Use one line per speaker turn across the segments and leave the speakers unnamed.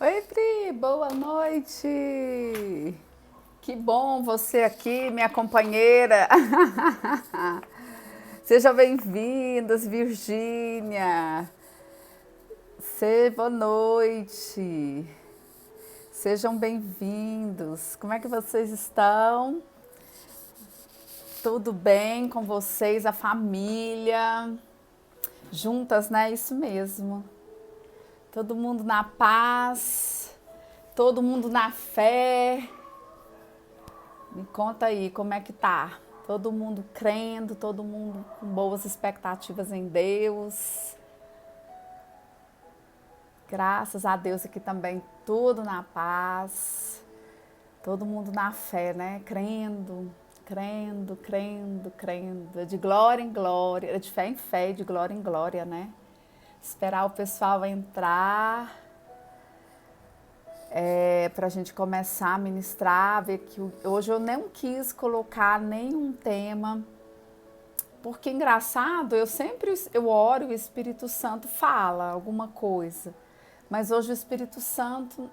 Oi, Pri, boa noite. Que bom você aqui, minha companheira. Sejam bem-vindas, Virgínia. Boa noite. Sejam bem-vindos. Como é que vocês estão? Tudo bem com vocês, a família? Juntas, né? Isso mesmo. Todo mundo na paz, todo mundo na fé. Me conta aí como é que tá. Todo mundo crendo, todo mundo com boas expectativas em Deus. Graças a Deus aqui também, tudo na paz. Todo mundo na fé, né? Crendo, crendo, crendo, crendo. De glória em glória, de fé em fé, de glória em glória, né? Esperar o pessoal entrar. Para a gente começar a ministrar, ver que hoje eu não quis colocar nenhum tema, porque engraçado, eu oro e o Espírito Santo fala alguma coisa, mas hoje o Espírito Santo,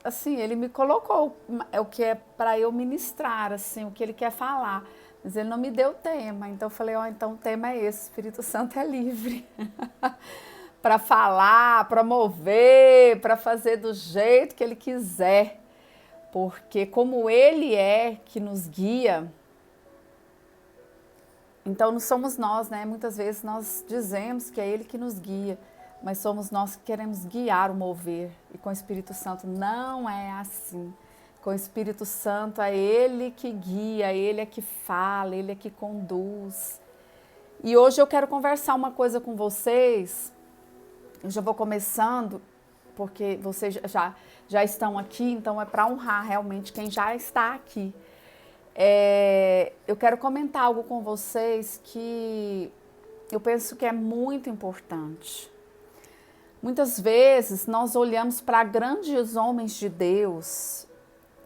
assim, ele me colocou o que é para eu ministrar, assim, o que ele quer falar, mas ele não me deu tema, então eu falei, então o tema é esse, o Espírito Santo é livre. Para falar, para mover, para fazer do jeito que ele quiser. Porque como ele é que nos guia, então não somos nós, né? Muitas vezes nós dizemos que é ele que nos guia, mas somos nós que queremos guiar o mover. E com o Espírito Santo não é assim. Com o Espírito Santo é ele que guia, ele é que fala, ele é que conduz. E hoje eu quero conversar uma coisa com vocês. Eu já vou começando, porque vocês já estão aqui, então é para honrar realmente quem já está aqui. Eu quero comentar algo com vocês que eu penso que é muito importante. Muitas vezes nós olhamos para grandes homens de Deus,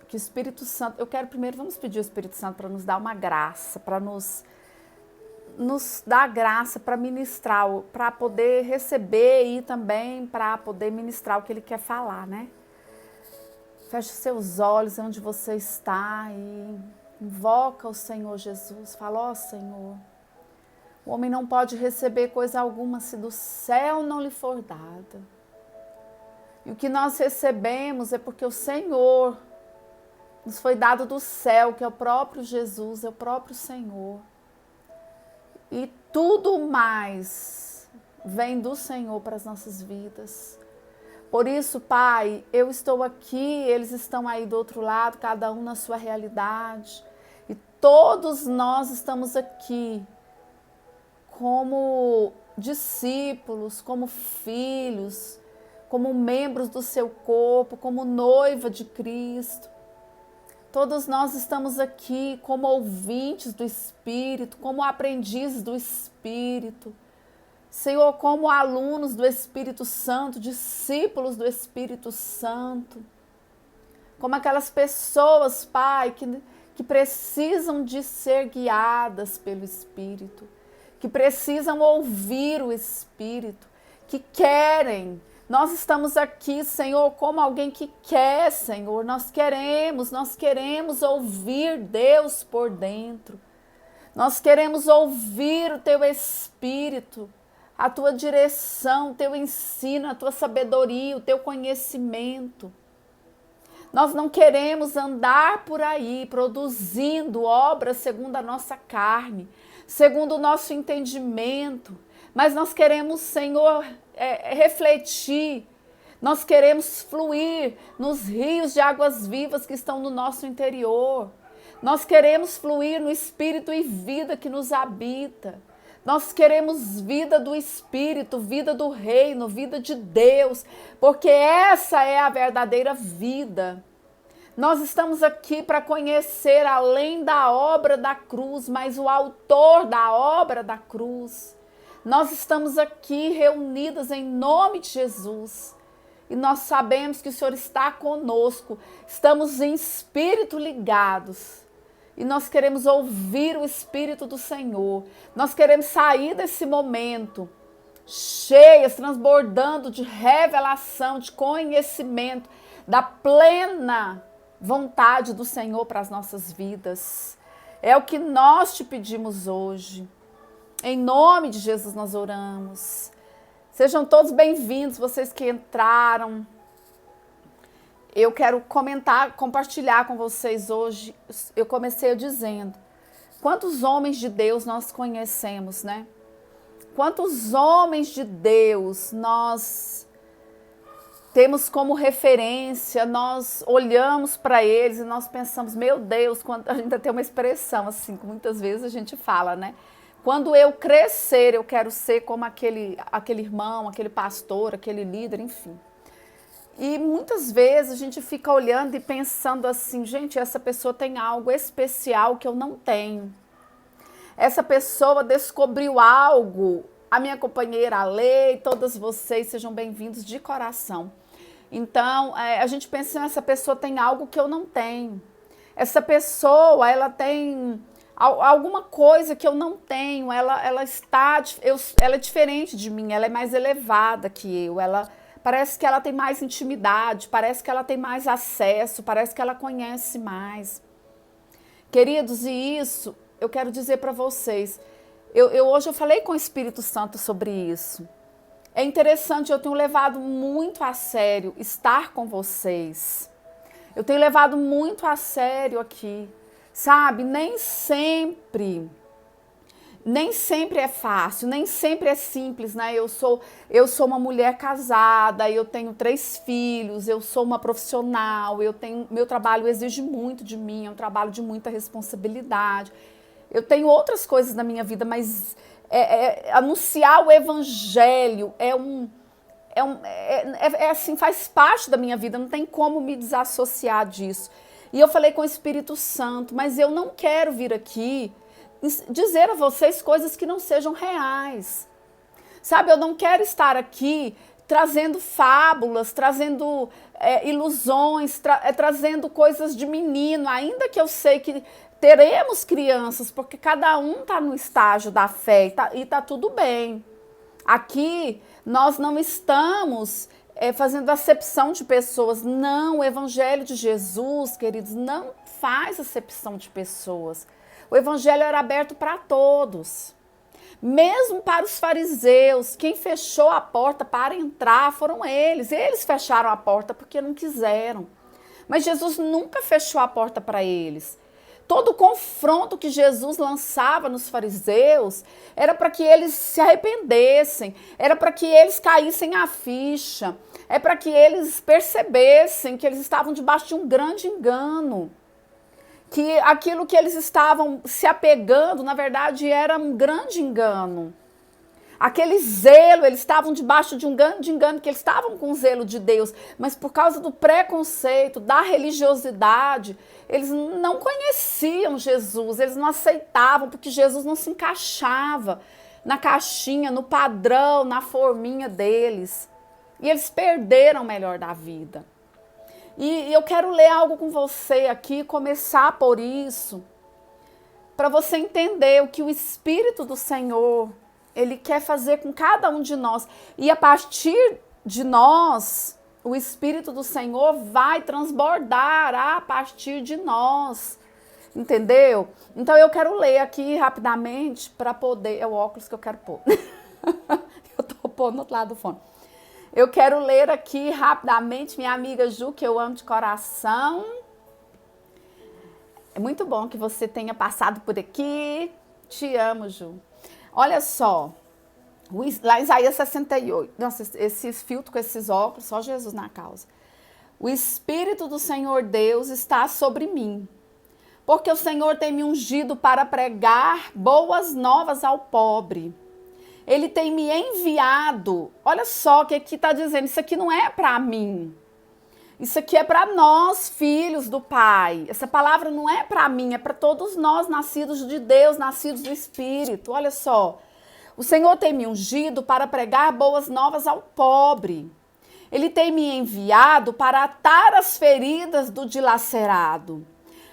que o Espírito Santo... vamos pedir ao Espírito Santo para nos dar uma graça, para nos dá graça para ministrar, para poder receber e também para poder ministrar o que ele quer falar, né? Feche seus olhos onde você está e invoca o Senhor Jesus. Fala, Senhor, o homem não pode receber coisa alguma se do céu não lhe for dada. E o que nós recebemos é porque o Senhor nos foi dado do céu, que é o próprio Jesus, é o próprio Senhor. E tudo mais vem do Senhor para as nossas vidas. Por isso, Pai, eu estou aqui, eles estão aí do outro lado, cada um na sua realidade. E todos nós estamos aqui como discípulos, como filhos, como membros do seu corpo, como noiva de Cristo. Todos nós estamos aqui como ouvintes do Espírito, como aprendizes do Espírito. Senhor, como alunos do Espírito Santo, discípulos do Espírito Santo. Como aquelas pessoas, Pai, que precisam de ser guiadas pelo Espírito, que precisam ouvir o Espírito, que querem. Nós estamos aqui, Senhor, como alguém que quer, Senhor. Nós queremos ouvir Deus por dentro. Nós queremos ouvir o Teu Espírito, a Tua direção, o Teu ensino, a Tua sabedoria, o Teu conhecimento. Nós não queremos andar por aí produzindo obras segundo a nossa carne, segundo o nosso entendimento, mas nós queremos, Senhor, refletir, nós queremos fluir nos rios de águas vivas que estão no nosso interior, nós queremos fluir no Espírito e vida que nos habita, nós queremos vida do Espírito, vida do Reino, vida de Deus, porque essa é a verdadeira vida. Nós estamos aqui para conhecer além da obra da cruz, mas o autor da obra da cruz. Nós estamos aqui reunidas em nome de Jesus e nós sabemos que o Senhor está conosco, estamos em espírito ligados e nós queremos ouvir o Espírito do Senhor, nós queremos sair desse momento cheias, transbordando de revelação, de conhecimento, da plena vontade do Senhor para as nossas vidas. É o que nós te pedimos hoje. Em nome de Jesus nós oramos. Sejam todos bem-vindos, vocês que entraram. Eu quero compartilhar com vocês hoje. Eu comecei dizendo, quantos homens de Deus nós conhecemos, né? Quantos homens de Deus nós temos como referência, nós olhamos para eles e nós pensamos, meu Deus, quando a gente ainda tem uma expressão assim, que muitas vezes a gente fala, né? Quando eu crescer, eu quero ser como aquele irmão, aquele pastor, aquele líder, enfim. E muitas vezes a gente fica olhando e pensando assim, gente, essa pessoa tem algo especial que eu não tenho. Essa pessoa descobriu algo, a minha companheira Ale, todas vocês sejam bem-vindos de coração. Então, a gente pensa, essa pessoa tem algo que eu não tenho. Essa pessoa, ela tem alguma coisa que eu não tenho, ela é diferente de mim, ela é mais elevada que eu, parece que ela tem mais intimidade, parece que ela tem mais acesso, parece que ela conhece mais. Queridos, e isso eu quero dizer para vocês, hoje eu falei com o Espírito Santo sobre isso. É interessante, eu tenho levado muito a sério estar com vocês. Eu tenho levado muito a sério aqui, sabe? Nem sempre é fácil, nem sempre é simples, né? Eu sou uma mulher casada, eu tenho 3 filhos, eu sou uma profissional, meu trabalho exige muito de mim, é um trabalho de muita responsabilidade. Eu tenho outras coisas na minha vida, mas anunciar o evangelho assim, faz parte da minha vida, não tem como me desassociar disso. E eu falei com o Espírito Santo, mas eu não quero vir aqui dizer a vocês coisas que não sejam reais. Sabe, eu não quero estar aqui trazendo fábulas, trazendo ilusões, trazendo coisas de menino, ainda que eu sei que teremos crianças, porque cada um está no estágio da fé e tá tudo bem. Aqui nós não estamos fazendo acepção de pessoas. Não, o Evangelho de Jesus, queridos, não faz acepção de pessoas. O Evangelho era aberto para todos. Mesmo para os fariseus, quem fechou a porta para entrar foram eles. Eles fecharam a porta porque não quiseram. Mas Jesus nunca fechou a porta para eles. Todo o confronto que Jesus lançava nos fariseus era para que eles se arrependessem, era para que eles caíssem a ficha, é para que eles percebessem que eles estavam debaixo de um grande engano, que aquilo que eles estavam se apegando, na verdade, era um grande engano. Aquele zelo, eles estavam debaixo de um grande engano, que eles estavam com o zelo de Deus, mas por causa do preconceito, da religiosidade, eles não conheciam Jesus, eles não aceitavam, porque Jesus não se encaixava na caixinha, no padrão, na forminha deles. E eles perderam o melhor da vida. E eu quero ler algo com você aqui, começar por isso, para você entender o que o Espírito do Senhor, Ele quer fazer com cada um de nós. E a partir de nós, o Espírito do Senhor vai transbordar a partir de nós. Entendeu? Então eu quero ler aqui rapidamente para poder... É o óculos que eu quero pôr. Eu tô pondo no outro lado do fone. Eu quero ler aqui rapidamente, minha amiga Ju, que eu amo de coração. É muito bom que você tenha passado por aqui. Te amo, Ju. Olha só, lá em Isaías 68, nossa, esses filtros com esses óculos, só Jesus na causa. O Espírito do Senhor Deus está sobre mim, porque o Senhor tem me ungido para pregar boas novas ao pobre. Ele tem me enviado, olha só o que aqui está dizendo, isso aqui não é para mim. Isso aqui é para nós, filhos do Pai. Essa palavra não é para mim, é para todos nós, nascidos de Deus, nascidos do Espírito. Olha só, o Senhor tem me ungido para pregar boas novas ao pobre. Ele tem me enviado para atar as feridas do dilacerado,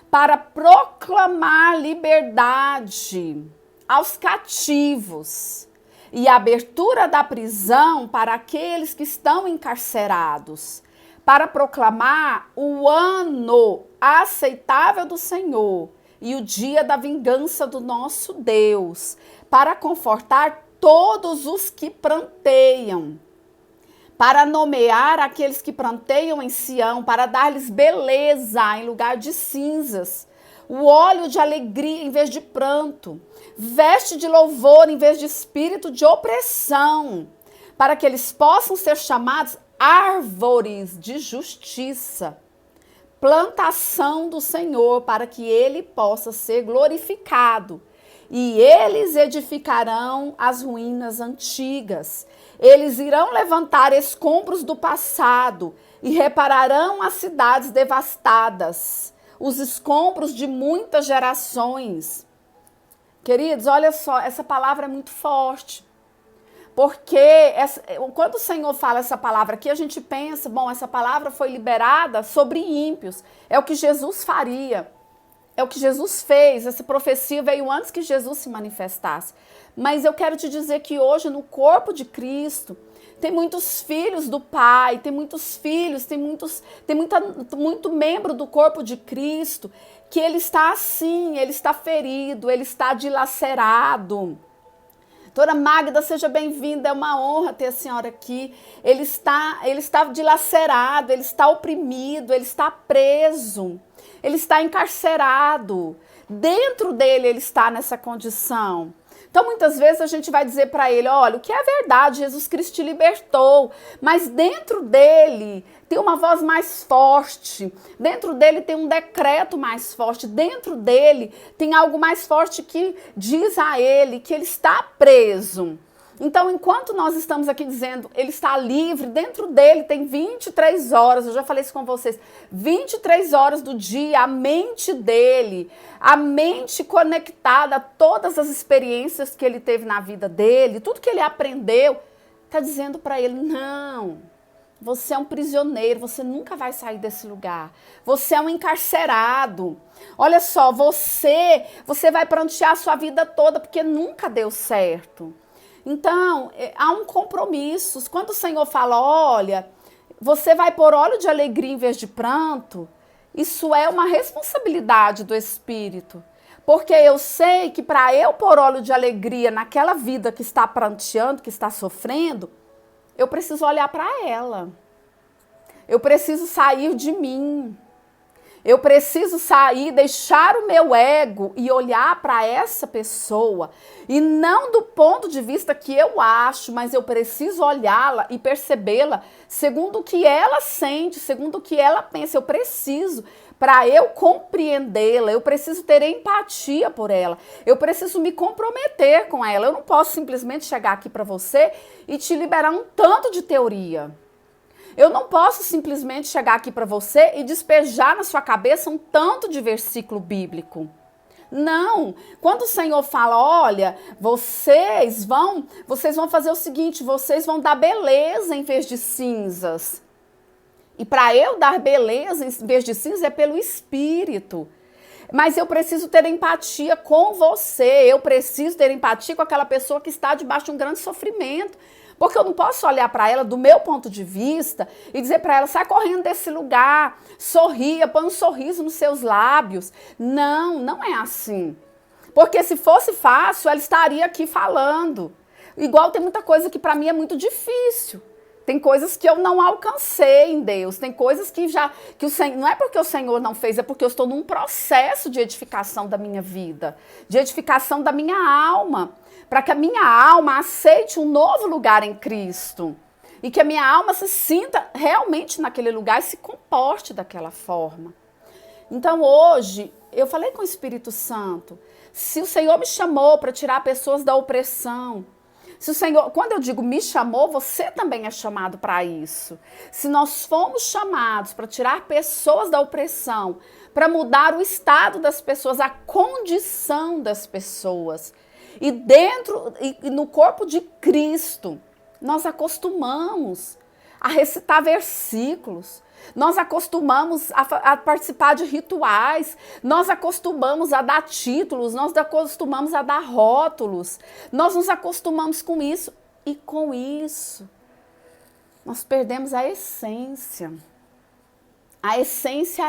para proclamar liberdade aos cativos e a abertura da prisão para aqueles que estão encarcerados, para proclamar o ano aceitável do Senhor e o dia da vingança do nosso Deus, para confortar todos os que pranteiam, para nomear aqueles que pranteiam em Sião, para dar-lhes beleza em lugar de cinzas, o óleo de alegria em vez de pranto, veste de louvor em vez de espírito de opressão, para que eles possam ser chamados árvores de justiça, plantação do Senhor, para que ele possa ser glorificado. E eles edificarão as ruínas antigas. Eles irão levantar escombros do passado e repararão as cidades devastadas, os escombros de muitas gerações. Queridos, olha só, essa palavra é muito forte. Porque quando o Senhor fala essa palavra aqui, a gente pensa, bom, essa palavra foi liberada sobre ímpios. É o que Jesus faria. É o que Jesus fez. Essa profecia veio antes que Jesus se manifestasse. Mas eu quero te dizer que hoje, no corpo de Cristo, tem muitos filhos do Pai, tem muitos filhos, tem muito membro do corpo de Cristo, que ele está assim, ele está ferido, ele está dilacerado. Doutora Magda, seja bem-vinda, é uma honra ter a senhora aqui. Ele está dilacerado, ele está oprimido, ele está preso, ele está encarcerado. Dentro dele ele está nessa condição. Então, muitas vezes a gente vai dizer para ele, olha, o que é verdade, Jesus Cristo te libertou, mas dentro dele tem uma voz mais forte, dentro dele tem um decreto mais forte, dentro dele tem algo mais forte que diz a ele que ele está preso. Então, enquanto nós estamos aqui dizendo, ele está livre, dentro dele tem 23 horas, eu já falei isso com vocês, 23 horas do dia, a mente dele, a mente conectada a todas as experiências que ele teve na vida dele, tudo que ele aprendeu, está dizendo para ele, não, você é um prisioneiro, você nunca vai sair desse lugar, você é um encarcerado. Olha só, você vai prantear a sua vida toda porque nunca deu certo. Então, há um compromisso. Quando o Senhor fala, olha, você vai pôr óleo de alegria em vez de pranto, isso é uma responsabilidade do Espírito. Porque eu sei que para eu pôr óleo de alegria naquela vida que está pranteando, que está sofrendo, eu preciso olhar para ela. Eu preciso sair de mim. Eu preciso sair, deixar o meu ego e olhar para essa pessoa. E não do ponto de vista que eu acho, mas eu preciso olhá-la e percebê-la segundo o que ela sente, segundo o que ela pensa. Eu preciso, para eu compreendê-la, eu preciso ter empatia por ela. Eu preciso me comprometer com ela. Eu não posso simplesmente chegar aqui para você e te liberar um tanto de teoria. Eu não posso simplesmente chegar aqui para você e despejar na sua cabeça um tanto de versículo bíblico. Não. Quando o Senhor fala, olha, vocês vão fazer o seguinte, vocês vão dar beleza em vez de cinzas. E para eu dar beleza em vez de cinzas é pelo Espírito. Mas eu preciso ter empatia com você, eu preciso ter empatia com aquela pessoa que está debaixo de um grande sofrimento. Porque eu não posso olhar para ela do meu ponto de vista e dizer para ela, sai correndo desse lugar, sorria, põe um sorriso nos seus lábios. Não, não é assim. Porque se fosse fácil, ela estaria aqui falando. Igual tem muita coisa que para mim é muito difícil. Tem coisas que eu não alcancei em Deus, tem coisas que o Senhor, não é porque o Senhor não fez, é porque eu estou num processo de edificação da minha vida, de edificação da minha alma, para que a minha alma aceite um novo lugar em Cristo e que a minha alma se sinta realmente naquele lugar e se comporte daquela forma. Então hoje, eu falei com o Espírito Santo, se o Senhor me chamou para tirar pessoas da opressão, se o Senhor, quando eu digo me chamou, você também é chamado para isso. Se nós fomos chamados para tirar pessoas da opressão, para mudar o estado das pessoas, a condição das pessoas, e no corpo de Cristo, nós acostumamos a recitar versículos. Nós acostumamos a participar de rituais, nós acostumamos a dar títulos, nós acostumamos a dar rótulos, nós nos acostumamos com isso. E com isso, nós perdemos a essência. A essência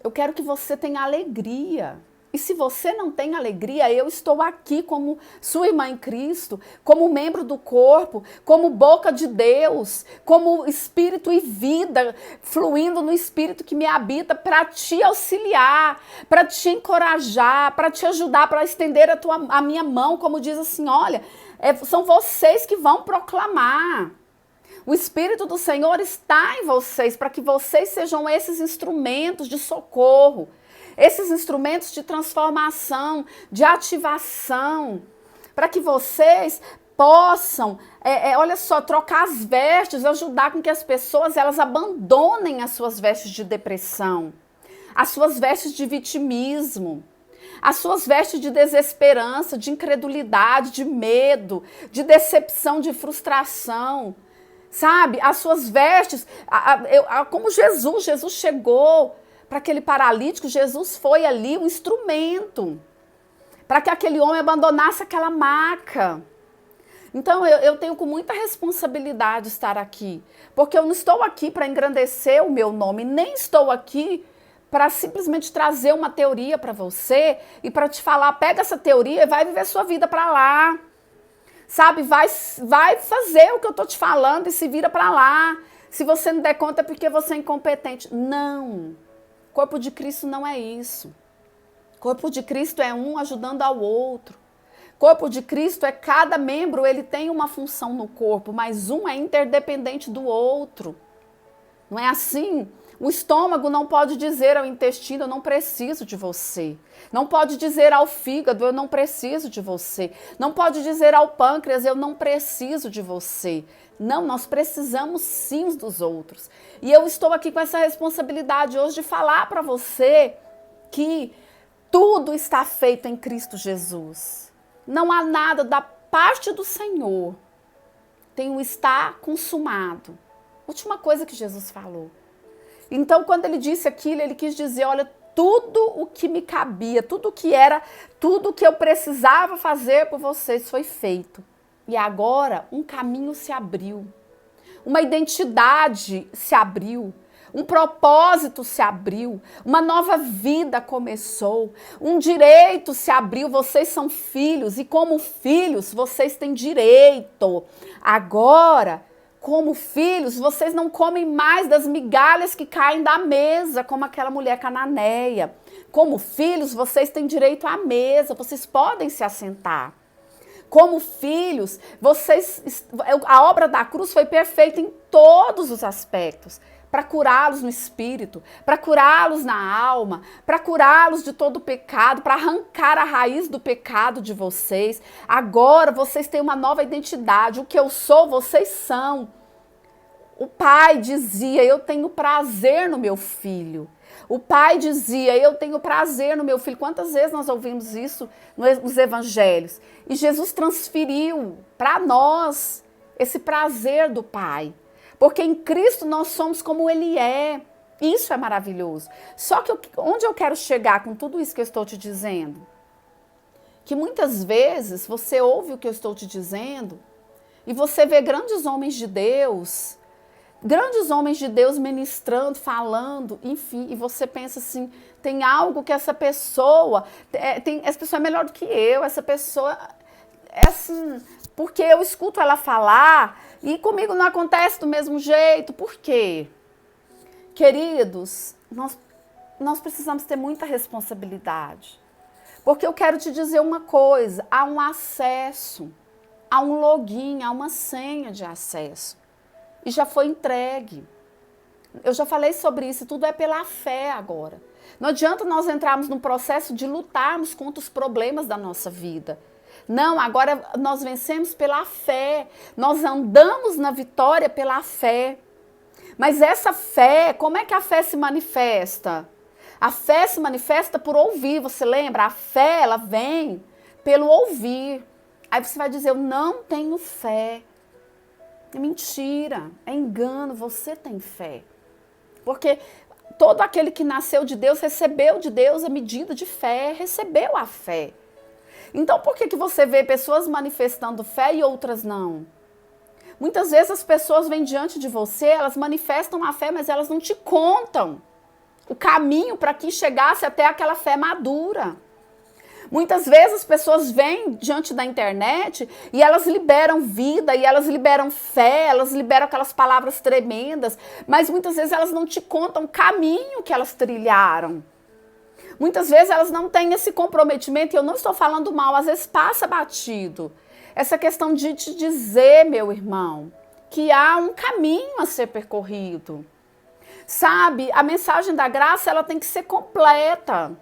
eu quero que você tenha alegria. E se você não tem alegria, eu estou aqui como sua irmã em Cristo, como membro do corpo, como boca de Deus, como espírito e vida, fluindo no espírito que me habita para te auxiliar, para te encorajar, para te ajudar, para estender a minha mão, como diz assim, olha, são vocês que vão proclamar. O Espírito do Senhor está em vocês, para que vocês sejam esses instrumentos de socorro, esses instrumentos de transformação, de ativação, para que vocês possam, olha só, trocar as vestes, ajudar com que as pessoas elas abandonem as suas vestes de depressão, as suas vestes de vitimismo, as suas vestes de desesperança, de incredulidade, de medo, de decepção, de frustração. Sabe, as suas vestes, como Jesus chegou para aquele paralítico, Jesus foi ali um instrumento para que aquele homem abandonasse aquela maca. Então eu tenho com muita responsabilidade estar aqui, porque eu não estou aqui para engrandecer o meu nome, nem estou aqui para simplesmente trazer uma teoria para você e para te falar, pega essa teoria e vai viver sua vida para lá. Sabe, vai fazer o que eu tô te falando e se vira para lá. Se você não der conta é porque você é incompetente. Não. Corpo de Cristo não é isso. Corpo de Cristo é um ajudando ao outro. Corpo de Cristo é cada membro, ele tem uma função no corpo, mas um é interdependente do outro. Não é assim? O estômago não pode dizer ao intestino, eu não preciso de você. Não pode dizer ao fígado, eu não preciso de você. Não pode dizer ao pâncreas, eu não preciso de você. Não, nós precisamos sim uns dos outros. E eu estou aqui com essa responsabilidade hoje de falar para você que tudo está feito em Cristo Jesus. Não há nada da parte do Senhor. Tem o está consumado. Última coisa que Jesus falou. Então, quando ele disse aquilo, ele quis dizer, olha, tudo o que me cabia, tudo o que era, tudo o que eu precisava fazer por vocês foi feito. E agora um caminho se abriu, uma identidade se abriu, um propósito se abriu, uma nova vida começou, um direito se abriu, vocês são filhos e como filhos vocês têm direito. Agora, como filhos, vocês não comem mais das migalhas que caem da mesa, como aquela mulher cananeia. Como filhos, vocês têm direito à mesa, vocês podem se assentar. Como filhos, a obra da cruz foi perfeita em todos os aspectos, para curá-los no espírito, para curá-los na alma, para curá-los de todo o pecado, para arrancar a raiz do pecado de vocês. Agora vocês têm uma nova identidade, o que eu sou, vocês são. O pai dizia, eu tenho prazer no meu filho. O pai dizia, eu tenho prazer no meu filho. Quantas vezes nós ouvimos isso nos evangelhos? E Jesus transferiu para nós esse prazer do pai. Porque em Cristo nós somos como ele é. Isso é maravilhoso. Só que onde eu quero chegar com tudo isso que eu estou te dizendo? Que muitas vezes você ouve o que eu estou te dizendo e você vê grandes homens de Deus ministrando, falando, enfim, e você pensa assim, tem algo que essa pessoa é melhor do que eu, essa pessoa é assim, porque eu escuto ela falar e comigo não acontece do mesmo jeito. Por quê? Queridos, nós precisamos ter muita responsabilidade, porque eu quero te dizer uma coisa, há um acesso, há um login, há uma senha de acesso. E já foi entregue. Eu já falei sobre isso, tudo é pela fé agora. Não adianta nós entrarmos num processo de lutarmos contra os problemas da nossa vida. Não, agora nós vencemos pela fé. Nós andamos na vitória pela fé. Mas essa fé, como é que a fé se manifesta? A fé se manifesta por ouvir, você lembra? A fé, ela vem pelo ouvir. Aí você vai dizer, eu não tenho fé. É mentira, é engano, você tem fé. Porque todo aquele que nasceu de Deus, recebeu de Deus a medida de fé, recebeu a fé. Então por que você vê pessoas manifestando fé e outras não? Muitas vezes as pessoas vêm diante de você, elas manifestam a fé, mas elas não te contam o caminho para que chegasse até aquela fé madura. Muitas vezes as pessoas vêm diante da internet e elas liberam vida, e elas liberam fé, elas liberam aquelas palavras tremendas, mas muitas vezes elas não te contam o caminho que elas trilharam. Muitas vezes elas não têm esse comprometimento, e eu não estou falando mal, às vezes passa batido. Essa questão de te dizer, meu irmão, que há um caminho a ser percorrido. Sabe, a mensagem da graça, ela tem que ser completa.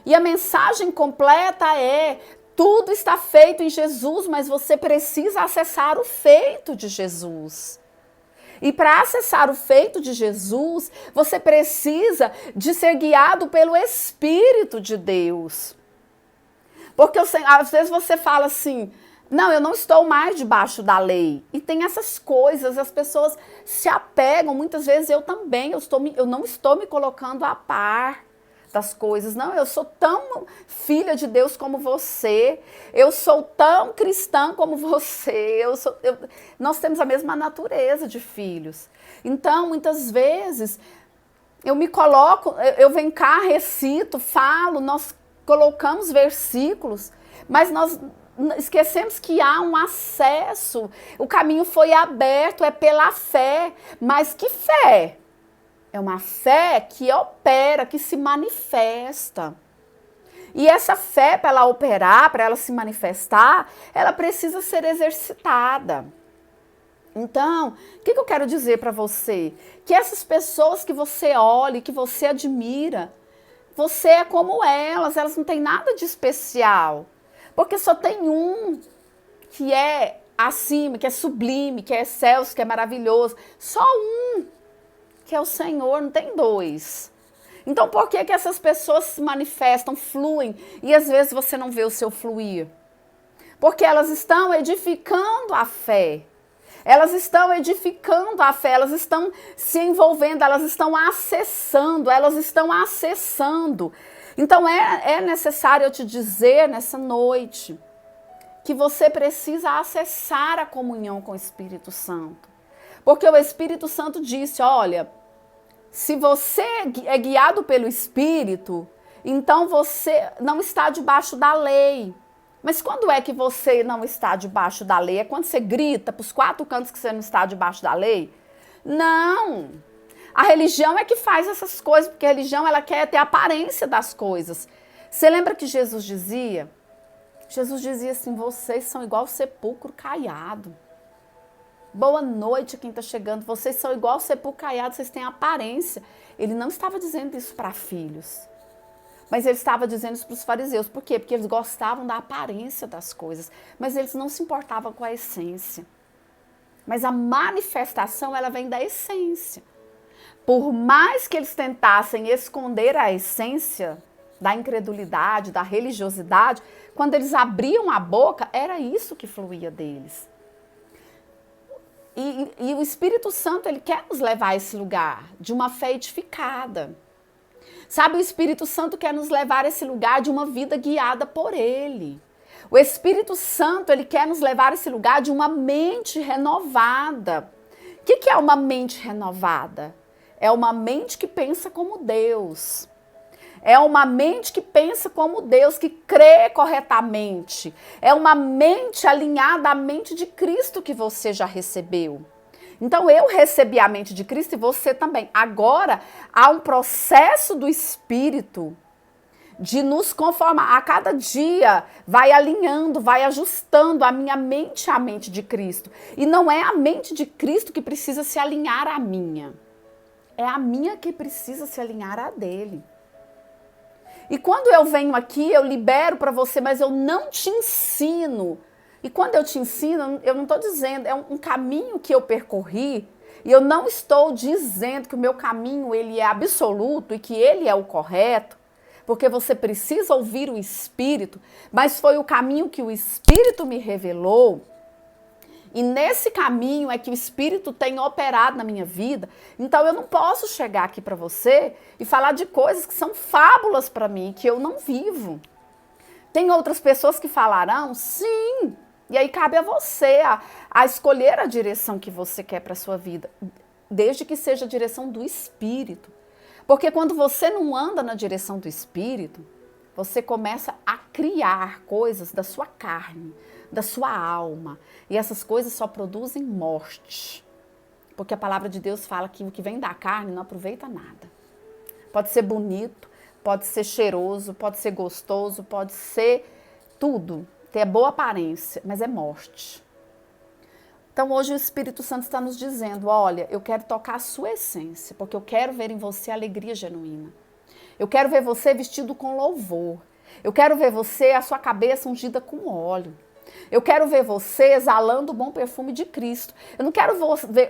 E a mensagem completa é: tudo está feito em Jesus, mas você precisa acessar o feito de Jesus. E para acessar o feito de Jesus, você precisa de ser guiado pelo Espírito de Deus. Porque às vezes você fala assim: não, eu não estou mais debaixo da lei. E tem essas coisas, as pessoas se apegam, muitas vezes eu também, eu não estou me colocando a par das coisas. Não, eu sou tão filha de Deus como você, eu sou tão cristã como você, nós temos a mesma natureza de filhos. Então, muitas vezes, eu me coloco, eu venho cá, recito, falo, nós colocamos versículos, mas nós esquecemos que há um acesso, o caminho foi aberto, é pela fé. Mas que fé? É uma fé que opera, que se manifesta. E essa fé, para ela operar, para ela se manifestar, ela precisa ser exercitada. Então, o que eu quero dizer para você? Que essas pessoas que você olha, que você admira, você é como elas não têm nada de especial. Porque só tem um que é acima, que é sublime, que é excelso, que é maravilhoso. Só um, que é o Senhor, não tem dois. Então por que essas pessoas se manifestam, fluem, e às vezes você não vê o seu fluir? Porque elas estão edificando a fé. Elas estão edificando a fé, elas estão se envolvendo, elas estão acessando. Então é necessário eu te dizer nessa noite que você precisa acessar a comunhão com o Espírito Santo. Porque o Espírito Santo disse: olha, se você é guiado pelo Espírito, então você não está debaixo da lei. Mas quando é que você não está debaixo da lei? É quando você grita para os quatro cantos que você não está debaixo da lei? Não! A religião é que faz essas coisas, porque a religião ela quer ter a aparência das coisas. Você lembra que Jesus dizia? Jesus dizia assim: vocês são igual sepulcro caiado. Boa noite quem está chegando, vocês são igual sepulcro caiado, vocês têm aparência. Ele não estava dizendo isso para filhos, mas ele estava dizendo isso para os fariseus. Por quê? Porque eles gostavam da aparência das coisas, mas eles não se importavam com a essência. Mas a manifestação, ela vem da essência. Por mais que eles tentassem esconder a essência da incredulidade, da religiosidade, quando eles abriam a boca, era isso que fluía deles. E o Espírito Santo, ele quer nos levar a esse lugar de uma fé edificada. Sabe, o Espírito Santo quer nos levar a esse lugar de uma vida guiada por ele. O Espírito Santo, ele quer nos levar a esse lugar de uma mente renovada. O que é uma mente renovada? É uma mente que pensa como Deus. É uma mente que pensa como Deus, que crê corretamente. É uma mente alinhada à mente de Cristo que você já recebeu. Então eu recebi a mente de Cristo e você também. Agora há um processo do Espírito de nos conformar. A cada dia vai alinhando, vai ajustando a minha mente à mente de Cristo. E não é a mente de Cristo que precisa se alinhar à minha. É a minha que precisa se alinhar à dele. E quando eu venho aqui, eu libero para você, mas eu não te ensino. E quando eu te ensino, eu não estou dizendo, é um caminho que eu percorri, e eu não estou dizendo que o meu caminho ele é absoluto e que ele é o correto, porque você precisa ouvir o Espírito, mas foi o caminho que o Espírito me revelou. E nesse caminho é que o Espírito tem operado na minha vida. Então eu não posso chegar aqui para você e falar de coisas que são fábulas para mim, que eu não vivo. Tem outras pessoas que falarão, sim. E aí cabe a você a escolher a direção que você quer para a sua vida, desde que seja a direção do Espírito. Porque quando você não anda na direção do Espírito, você começa a criar coisas da sua carne, da sua alma. E essas coisas só produzem morte. Porque a palavra de Deus fala que o que vem da carne não aproveita nada. Pode ser bonito, pode ser cheiroso, pode ser gostoso, pode ser tudo. Ter boa aparência, mas é morte. Então hoje o Espírito Santo está nos dizendo, olha, eu quero tocar a sua essência, porque eu quero ver em você alegria genuína. Eu quero ver você vestido com louvor. Eu quero ver você, a sua cabeça ungida com óleo. Eu quero ver você exalando o bom perfume de Cristo. Eu não quero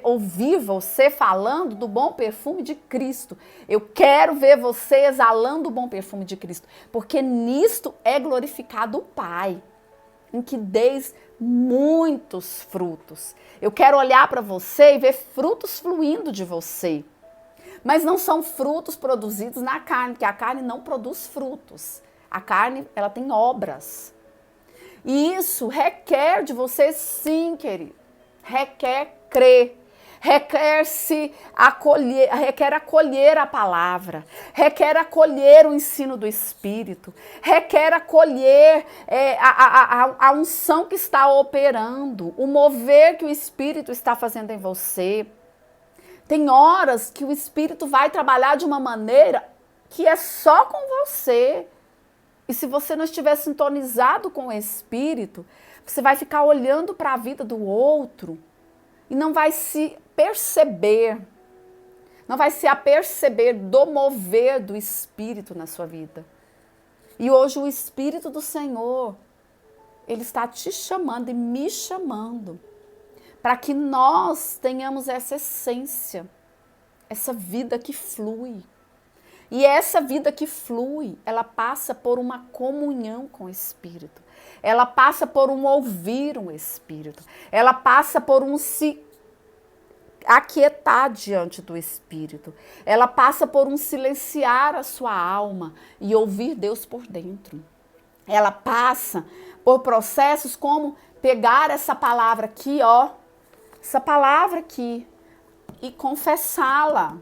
ouvir você falando do bom perfume de Cristo. Eu quero ver você exalando o bom perfume de Cristo. Porque nisto é glorificado o Pai, em que deis muitos frutos. Eu quero olhar para você e ver frutos fluindo de você. Mas não são frutos produzidos na carne, porque a carne não produz frutos. A carne, ela tem obras. E isso requer de você, sim, querido. Requer crer. Requer acolher a palavra. Requer acolher o ensino do Espírito. Requer acolher a unção que está operando. O mover que o Espírito está fazendo em você. Tem horas que o Espírito vai trabalhar de uma maneira que é só com você. E se você não estiver sintonizado com o Espírito, você vai ficar olhando para a vida do outro e não vai se perceber, não vai se aperceber do mover do Espírito na sua vida. E hoje o Espírito do Senhor, ele está te chamando e me chamando para que nós tenhamos essa essência, essa vida que flui. E essa vida que flui, ela passa por uma comunhão com o Espírito. Ela passa por um ouvir o Espírito. Ela passa por um se aquietar diante do Espírito. Ela passa por um silenciar a sua alma e ouvir Deus por dentro. Ela passa por processos como pegar essa palavra aqui, ó, essa palavra aqui, e confessá-la.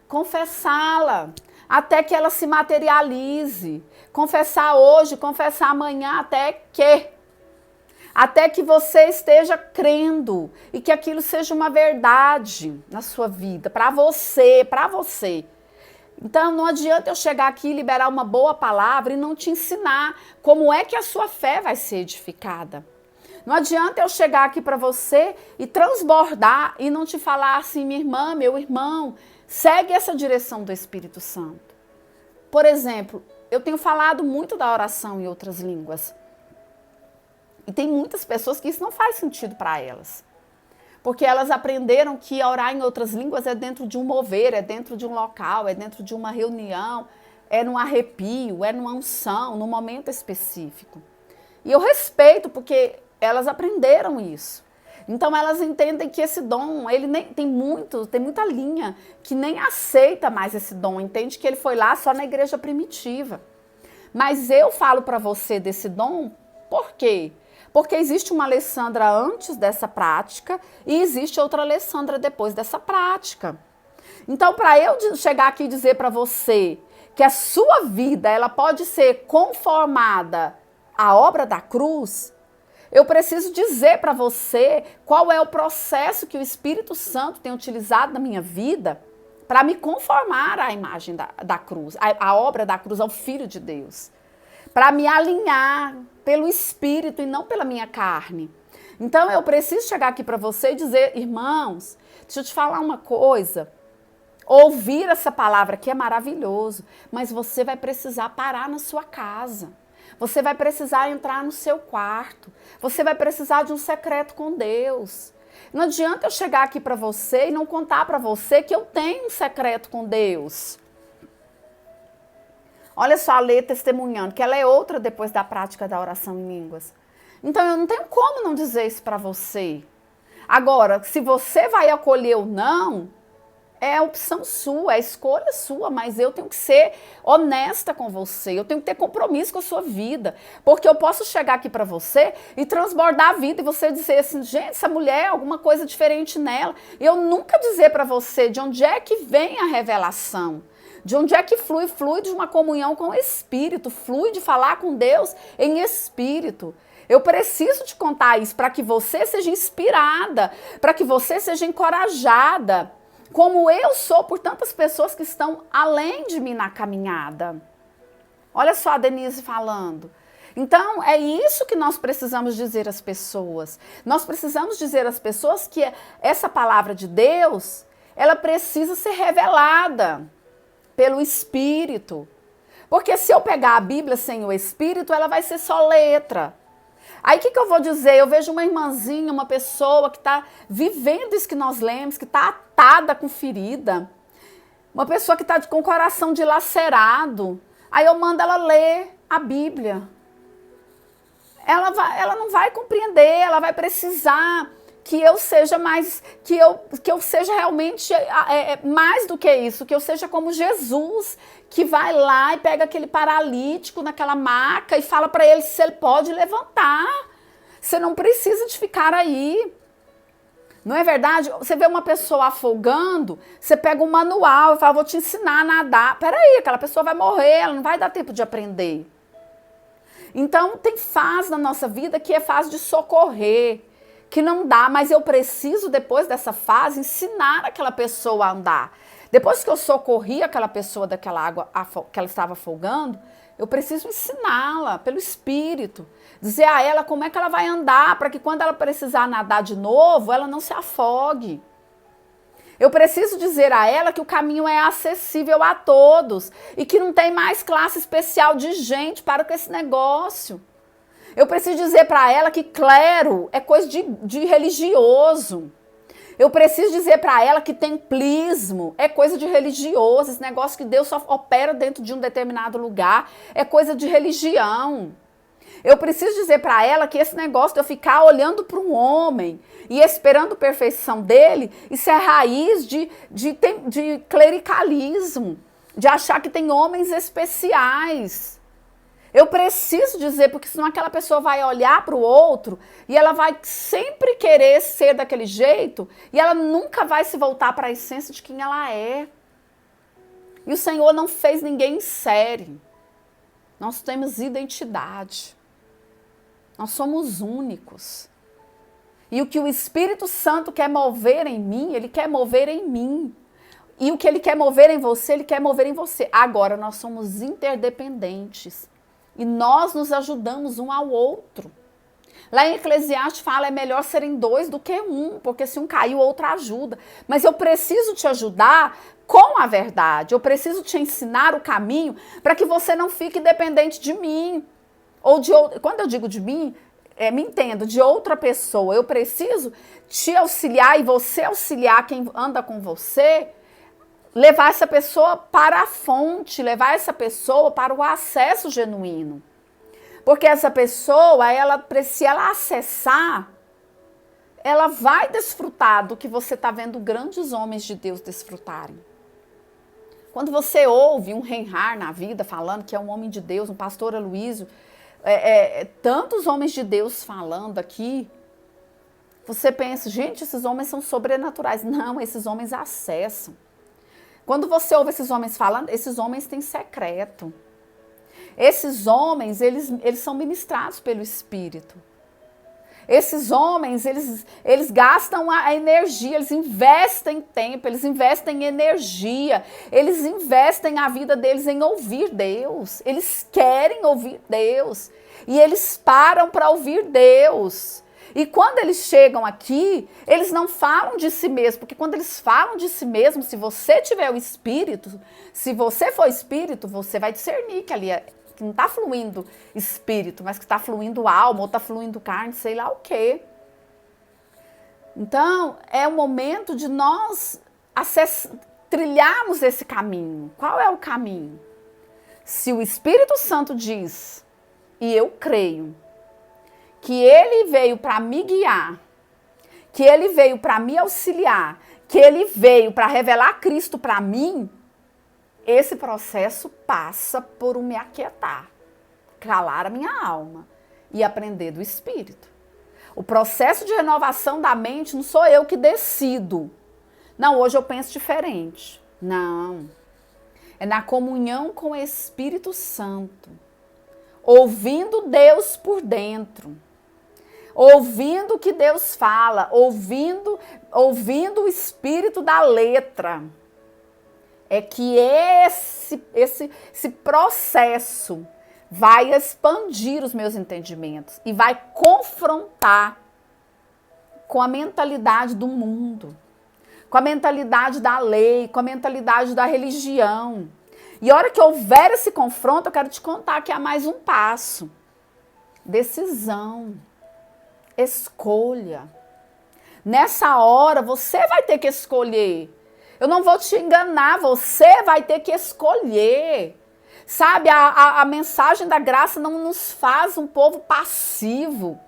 Confessá-la. Até que ela se materialize. Confessar hoje, confessar amanhã, até que você esteja crendo e que aquilo seja uma verdade na sua vida, para você, para você. Então não adianta eu chegar aqui e liberar uma boa palavra e não te ensinar como é que a sua fé vai ser edificada. Não adianta eu chegar aqui para você e transbordar e não te falar assim, minha irmã, meu irmão, segue essa direção do Espírito Santo. Por exemplo, eu tenho falado muito da oração em outras línguas. E tem muitas pessoas que isso não faz sentido para elas. Porque elas aprenderam que orar em outras línguas é dentro de um mover, é dentro de um local, é dentro de uma reunião, é num arrepio, é numa unção, num momento específico. E eu respeito, porque elas aprenderam isso. Então elas entendem que esse dom, ele nem tem muita linha que nem aceita mais esse dom, entende que ele foi lá só na igreja primitiva. Mas eu falo para você desse dom, por quê? Porque existe uma Alessandra antes dessa prática e existe outra Alessandra depois dessa prática. Então, para eu chegar aqui e dizer para você que a sua vida ela pode ser conformada à obra da cruz, eu preciso dizer para você qual é o processo que o Espírito Santo tem utilizado na minha vida para me conformar à imagem da cruz, à obra da cruz, ao Filho de Deus. Para me alinhar pelo Espírito e não pela minha carne. Então eu preciso chegar aqui para você e dizer, irmãos, deixa eu te falar uma coisa. Ouvir essa palavra aqui é maravilhoso, mas você vai precisar parar na sua casa. Você vai precisar entrar no seu quarto. Você vai precisar de um secreto com Deus. Não adianta eu chegar aqui para você e não contar para você que eu tenho um secreto com Deus. Olha só a Lê testemunhando, que ela é outra depois da prática da oração em línguas. Então eu não tenho como não dizer isso para você. Agora, se você vai acolher ou não, é a opção sua, é a escolha sua, mas eu tenho que ser honesta com você, eu tenho que ter compromisso com a sua vida, porque eu posso chegar aqui para você e transbordar a vida e você dizer assim, gente, essa mulher, alguma coisa diferente nela, e eu nunca dizer para você de onde é que vem a revelação, de onde é que flui? Flui de uma comunhão com o Espírito, flui de falar com Deus em Espírito. Eu preciso te contar isso para que você seja inspirada, para que você seja encorajada, como eu sou por tantas pessoas que estão além de mim na caminhada. Olha só a Denise falando. Então, é isso que nós precisamos dizer às pessoas. Nós precisamos dizer às pessoas que essa palavra de Deus, ela precisa ser revelada pelo Espírito. Porque se eu pegar a Bíblia sem o Espírito, ela vai ser só letra. Aí o que eu vou dizer? Eu vejo uma irmãzinha, uma pessoa que está vivendo isso que nós lemos, que está atada com ferida. Uma pessoa que está com o coração dilacerado. Aí eu mando ela ler a Bíblia. Ela não vai compreender, ela vai precisar que eu seja mais, que eu seja realmente mais do que isso, que eu seja como Jesus, que vai lá e pega aquele paralítico naquela maca e fala para ele se ele pode levantar. Você não precisa de ficar aí. Não é verdade? Você vê uma pessoa afogando, você pega um manual e fala, vou te ensinar a nadar. Peraí, aquela pessoa vai morrer, ela não vai dar tempo de aprender. Então, tem fase na nossa vida que é fase de socorrer, que não dá, mas eu preciso, depois dessa fase, ensinar aquela pessoa a andar. Depois que eu socorri aquela pessoa daquela água que ela estava afogando, eu preciso ensiná-la pelo Espírito. Dizer a ela como é que ela vai andar, para que quando ela precisar nadar de novo, ela não se afogue. Eu preciso dizer a ela que o caminho é acessível a todos e que não tem mais classe especial de gente para com esse negócio. Eu preciso dizer para ela que clero é coisa de religioso. Eu preciso dizer para ela que templismo é coisa de religioso. Esse negócio que Deus só opera dentro de um determinado lugar é coisa de religião. Eu preciso dizer para ela que esse negócio de eu ficar olhando para um homem e esperando a perfeição dele, isso é raiz de clericalismo, de achar que tem homens especiais. Eu preciso dizer, porque senão aquela pessoa vai olhar para o outro e ela vai sempre querer ser daquele jeito e ela nunca vai se voltar para a essência de quem ela é. E o Senhor não fez ninguém em série. Nós temos identidade. Nós somos únicos. E o que o Espírito Santo quer mover em mim, Ele quer mover em mim. E o que Ele quer mover em você, Ele quer mover em você. Agora, nós somos interdependentes. E nós nos ajudamos um ao outro. Lá em Eclesiastes fala, é melhor serem dois do que um, porque se um cair, o outro ajuda. Mas eu preciso te ajudar com a verdade. Eu preciso te ensinar o caminho para que você não fique dependente de mim. Ou de outro. Quando eu digo de mim, me entendo, de outra pessoa. Eu preciso te auxiliar e você auxiliar quem anda com você, levar essa pessoa para a fonte, levar essa pessoa para o acesso genuíno. Porque essa pessoa, se ela acessar, ela vai desfrutar do que você está vendo grandes homens de Deus desfrutarem. Quando você ouve um Reinhard na vida falando que é um homem de Deus, um pastor Aloysio, tantos homens de Deus falando aqui, você pensa, gente, esses homens são sobrenaturais. Não, esses homens acessam. Quando você ouve esses homens falando, esses homens têm secreto. Esses homens, eles são ministrados pelo Espírito. Esses homens, eles gastam a energia, eles investem tempo, eles investem energia, eles investem a vida deles em ouvir Deus. Eles querem ouvir Deus e eles param para ouvir Deus. E quando eles chegam aqui, eles não falam de si mesmo, porque quando eles falam de si mesmo, se você tiver o Espírito, se você for Espírito, você vai discernir que ali que não está fluindo espírito, mas que está fluindo alma, ou está fluindo carne, sei lá o quê. Então, é o momento de nós trilharmos esse caminho. Qual é o caminho? Se o Espírito Santo diz, e eu creio, que ele veio para me guiar, que ele veio para me auxiliar, que ele veio para revelar Cristo para mim, esse processo passa por me aquietar, calar a minha alma e aprender do Espírito. O processo de renovação da mente não sou eu que decido. Não, hoje eu penso diferente. Não. É na comunhão com o Espírito Santo. Ouvindo Deus por dentro. Ouvindo o que Deus fala. Ouvindo o Espírito da letra. É que esse processo vai expandir os meus entendimentos e vai confrontar com a mentalidade do mundo, com a mentalidade da lei, com a mentalidade da religião. E a hora que houver esse confronto, eu quero te contar que há mais um passo. Decisão, escolha. Nessa hora, você vai ter que escolher. Eu não vou te enganar, você vai ter que escolher. Sabe, a mensagem da graça não nos faz um povo passivo,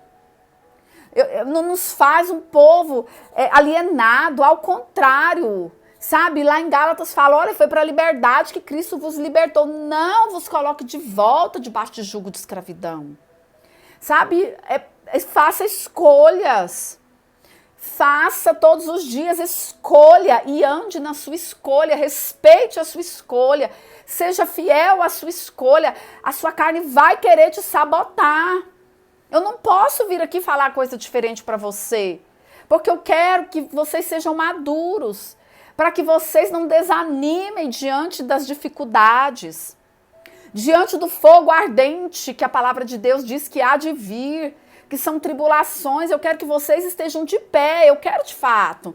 não nos faz um povo alienado, ao contrário. Sabe, lá em Gálatas fala, olha, foi para a liberdade que Cristo vos libertou, não vos coloque de volta debaixo de jugo de escravidão. Sabe, faça escolhas. Faça todos os dias, escolha e ande na sua escolha, respeite a sua escolha, seja fiel à sua escolha. A sua carne vai querer te sabotar. Eu não posso vir aqui falar coisa diferente para você, porque eu quero que vocês sejam maduros, para que vocês não desanimem diante das dificuldades, diante do fogo ardente que a palavra de Deus diz que há de vir, que são tribulações. Eu quero que vocês estejam de pé, eu quero de fato.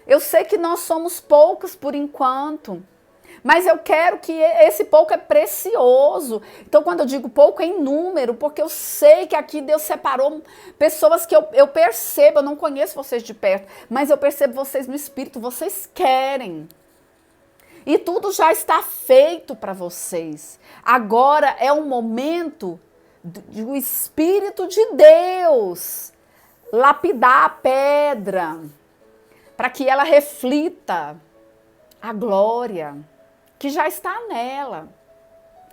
Eu sei que nós somos poucos por enquanto, mas eu quero que esse pouco é precioso. Então, quando eu digo pouco, é em número, porque eu sei que aqui Deus separou pessoas que eu percebo, eu não conheço vocês de perto, mas eu percebo vocês no Espírito, vocês querem. E tudo já está feito para vocês. Agora é um momento do Espírito de Deus lapidar a pedra para que ela reflita a glória que já está nela.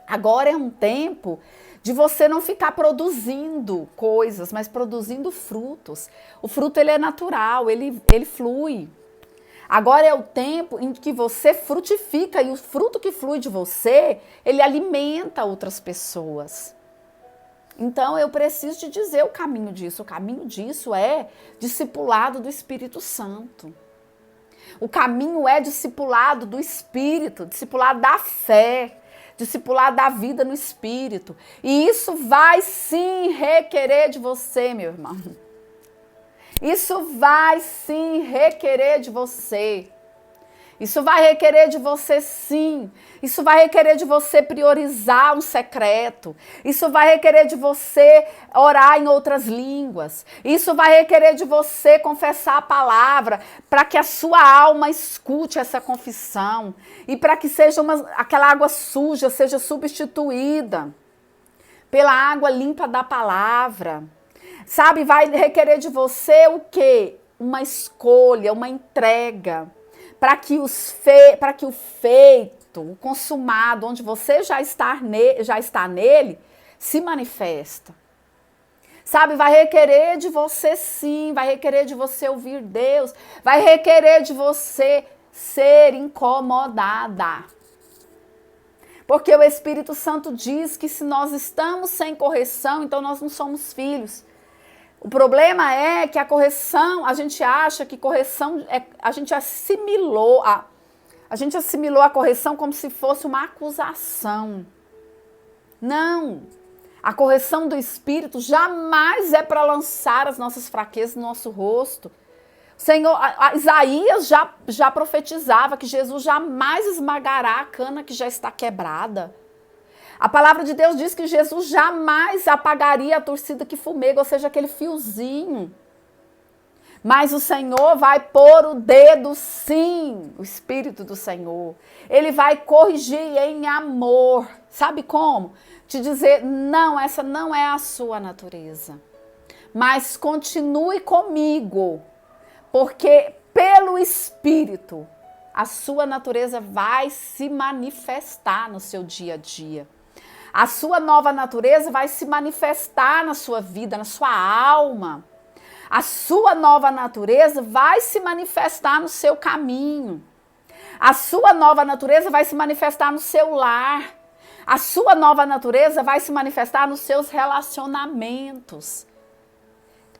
Agora é um tempo de você não ficar produzindo coisas, mas produzindo frutos. O fruto ele é natural, ele flui. Agora é o tempo em que você frutifica e o fruto que flui de você, ele alimenta outras pessoas. Então, eu preciso te dizer o caminho disso. O caminho disso é discipulado do Espírito Santo. O caminho é discipulado do Espírito, discipulado da fé, discipulado da vida no Espírito. E isso vai sim requerer de você, meu irmão. Isso vai sim requerer de você. Isso vai requerer de você sim. Isso vai requerer de você priorizar um secreto. Isso vai requerer de você orar em outras línguas. Isso vai requerer de você confessar a palavra para que a sua alma escute essa confissão e para que seja aquela água suja seja substituída pela água limpa da palavra. Sabe, vai requerer de você o quê? Uma escolha, uma entrega. Para que o feito, o consumado, onde você já está nele, se manifesta. Sabe, vai requerer de você sim, vai requerer de você ouvir Deus, vai requerer de você ser incomodada. Porque o Espírito Santo diz que se nós estamos sem correção, então nós não somos filhos. O problema é que a correção, a gente acha que correção, a gente assimilou a correção como se fosse uma acusação. Não, a correção do Espírito jamais é para lançar as nossas fraquezas no nosso rosto. Senhor, Isaías já profetizava que Jesus jamais esmagará a cana que já está quebrada. A palavra de Deus diz que Jesus jamais apagaria a torcida que fumega, ou seja, aquele fiozinho. Mas o Senhor vai pôr o dedo, sim, o Espírito do Senhor. Ele vai corrigir em amor. Sabe como? Te dizer, não, essa não é a sua natureza. Mas continue comigo. Porque pelo Espírito, a sua natureza vai se manifestar no seu dia a dia. A sua nova natureza vai se manifestar na sua vida, na sua alma. A sua nova natureza vai se manifestar no seu caminho. A sua nova natureza vai se manifestar no seu lar. A sua nova natureza vai se manifestar nos seus relacionamentos.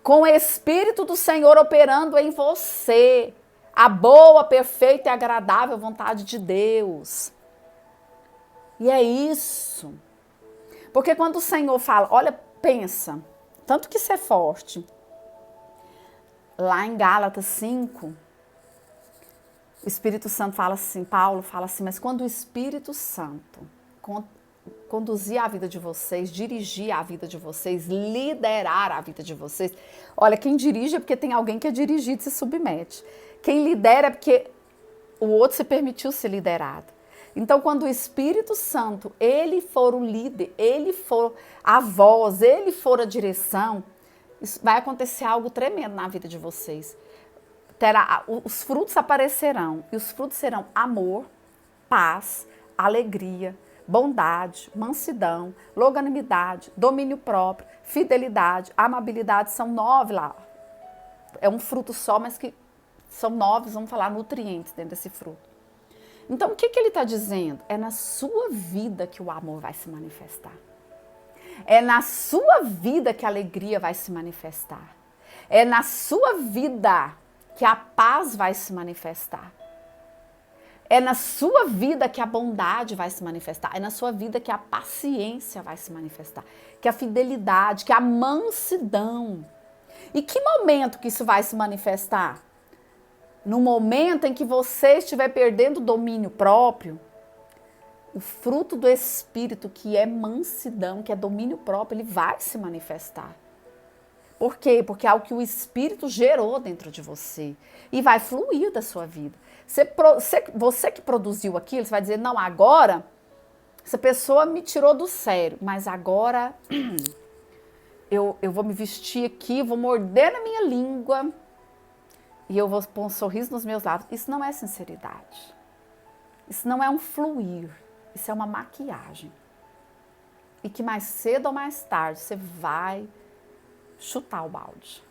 Com o Espírito do Senhor operando em você. A boa, perfeita e agradável vontade de Deus. E é isso. Porque quando o Senhor fala, olha, pensa, tanto que isso é forte. Lá em Gálatas 5, o Espírito Santo fala assim, Paulo fala assim, mas quando o Espírito Santo conduzir a vida de vocês, dirigir a vida de vocês, liderar a vida de vocês. Olha, quem dirige é porque tem alguém que é dirigido e se submete. Quem lidera é porque o outro se permitiu ser liderado. Então, quando o Espírito Santo, ele for o líder, ele for a voz, ele for a direção, isso vai acontecer algo tremendo na vida de vocês. Os frutos aparecerão, e os frutos serão amor, paz, alegria, bondade, mansidão, longanimidade, domínio próprio, fidelidade, amabilidade, são 9 lá. É um fruto só, mas que são 9, vamos falar, nutrientes dentro desse fruto. Então, o que ele está dizendo? É na sua vida que o amor vai se manifestar. É na sua vida que a alegria vai se manifestar. É na sua vida que a paz vai se manifestar. É na sua vida que a bondade vai se manifestar. É na sua vida que a paciência vai se manifestar. Que a fidelidade, que a mansidão. E que momento que isso vai se manifestar? No momento em que você estiver perdendo o domínio próprio, o fruto do Espírito, que é mansidão, que é domínio próprio, ele vai se manifestar. Por quê? Porque é algo que o Espírito gerou dentro de você e vai fluir da sua vida. Você que produziu aquilo, você vai dizer, não, agora essa pessoa me tirou do sério, mas agora eu vou me vestir aqui, vou morder na minha língua e eu vou pôr um sorriso nos meus lábios. Isso não é sinceridade. Isso não é um fluir. Isso é uma maquiagem. E que mais cedo ou mais tarde você vai chutar o balde.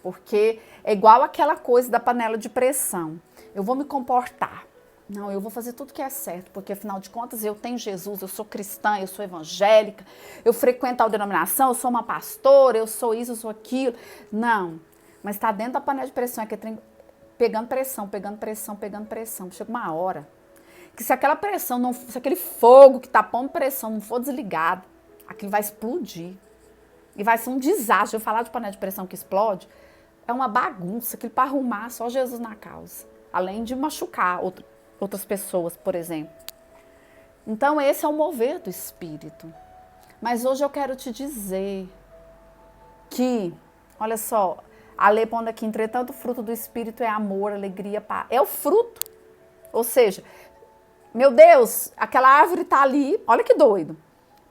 Porque é igual aquela coisa da panela de pressão. Eu vou me comportar. Não, eu vou fazer tudo que é certo, porque afinal de contas eu tenho Jesus, eu sou cristã, eu sou evangélica, eu frequento a denominação, eu sou uma pastora, eu sou isso, eu sou aquilo. Não, mas está dentro da panela de pressão, é que pegando pressão, pegando pressão, pegando pressão. Chega uma hora que se aquela pressão, se aquele fogo que está pondo pressão não for desligado, aquilo vai explodir. E vai ser um desastre. Eu falar de panela de pressão que explode, é uma bagunça, aquilo para arrumar só Jesus na causa. Além de machucar outras pessoas, por exemplo. Então esse é o mover do Espírito. Mas hoje eu quero te dizer que, olha só, a lei pondo aqui, entretanto o fruto do Espírito é amor, alegria, paz. É o fruto. Ou seja, meu Deus, aquela árvore está ali, olha que doido.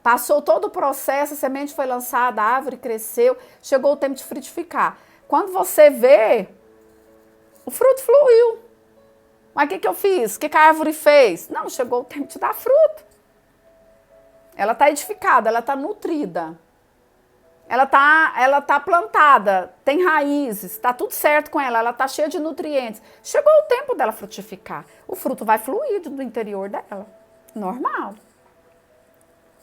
Passou todo o processo, a semente foi lançada, a árvore cresceu, chegou o tempo de frutificar. Quando você vê, o fruto fluiu. Mas o que eu fiz? O que a árvore fez? Não, chegou o tempo de dar fruto. Ela está edificada, ela está nutrida. Ela tá plantada, tem raízes, está tudo certo com ela, ela está cheia de nutrientes. Chegou o tempo dela frutificar. O fruto vai fluir do interior dela. Normal.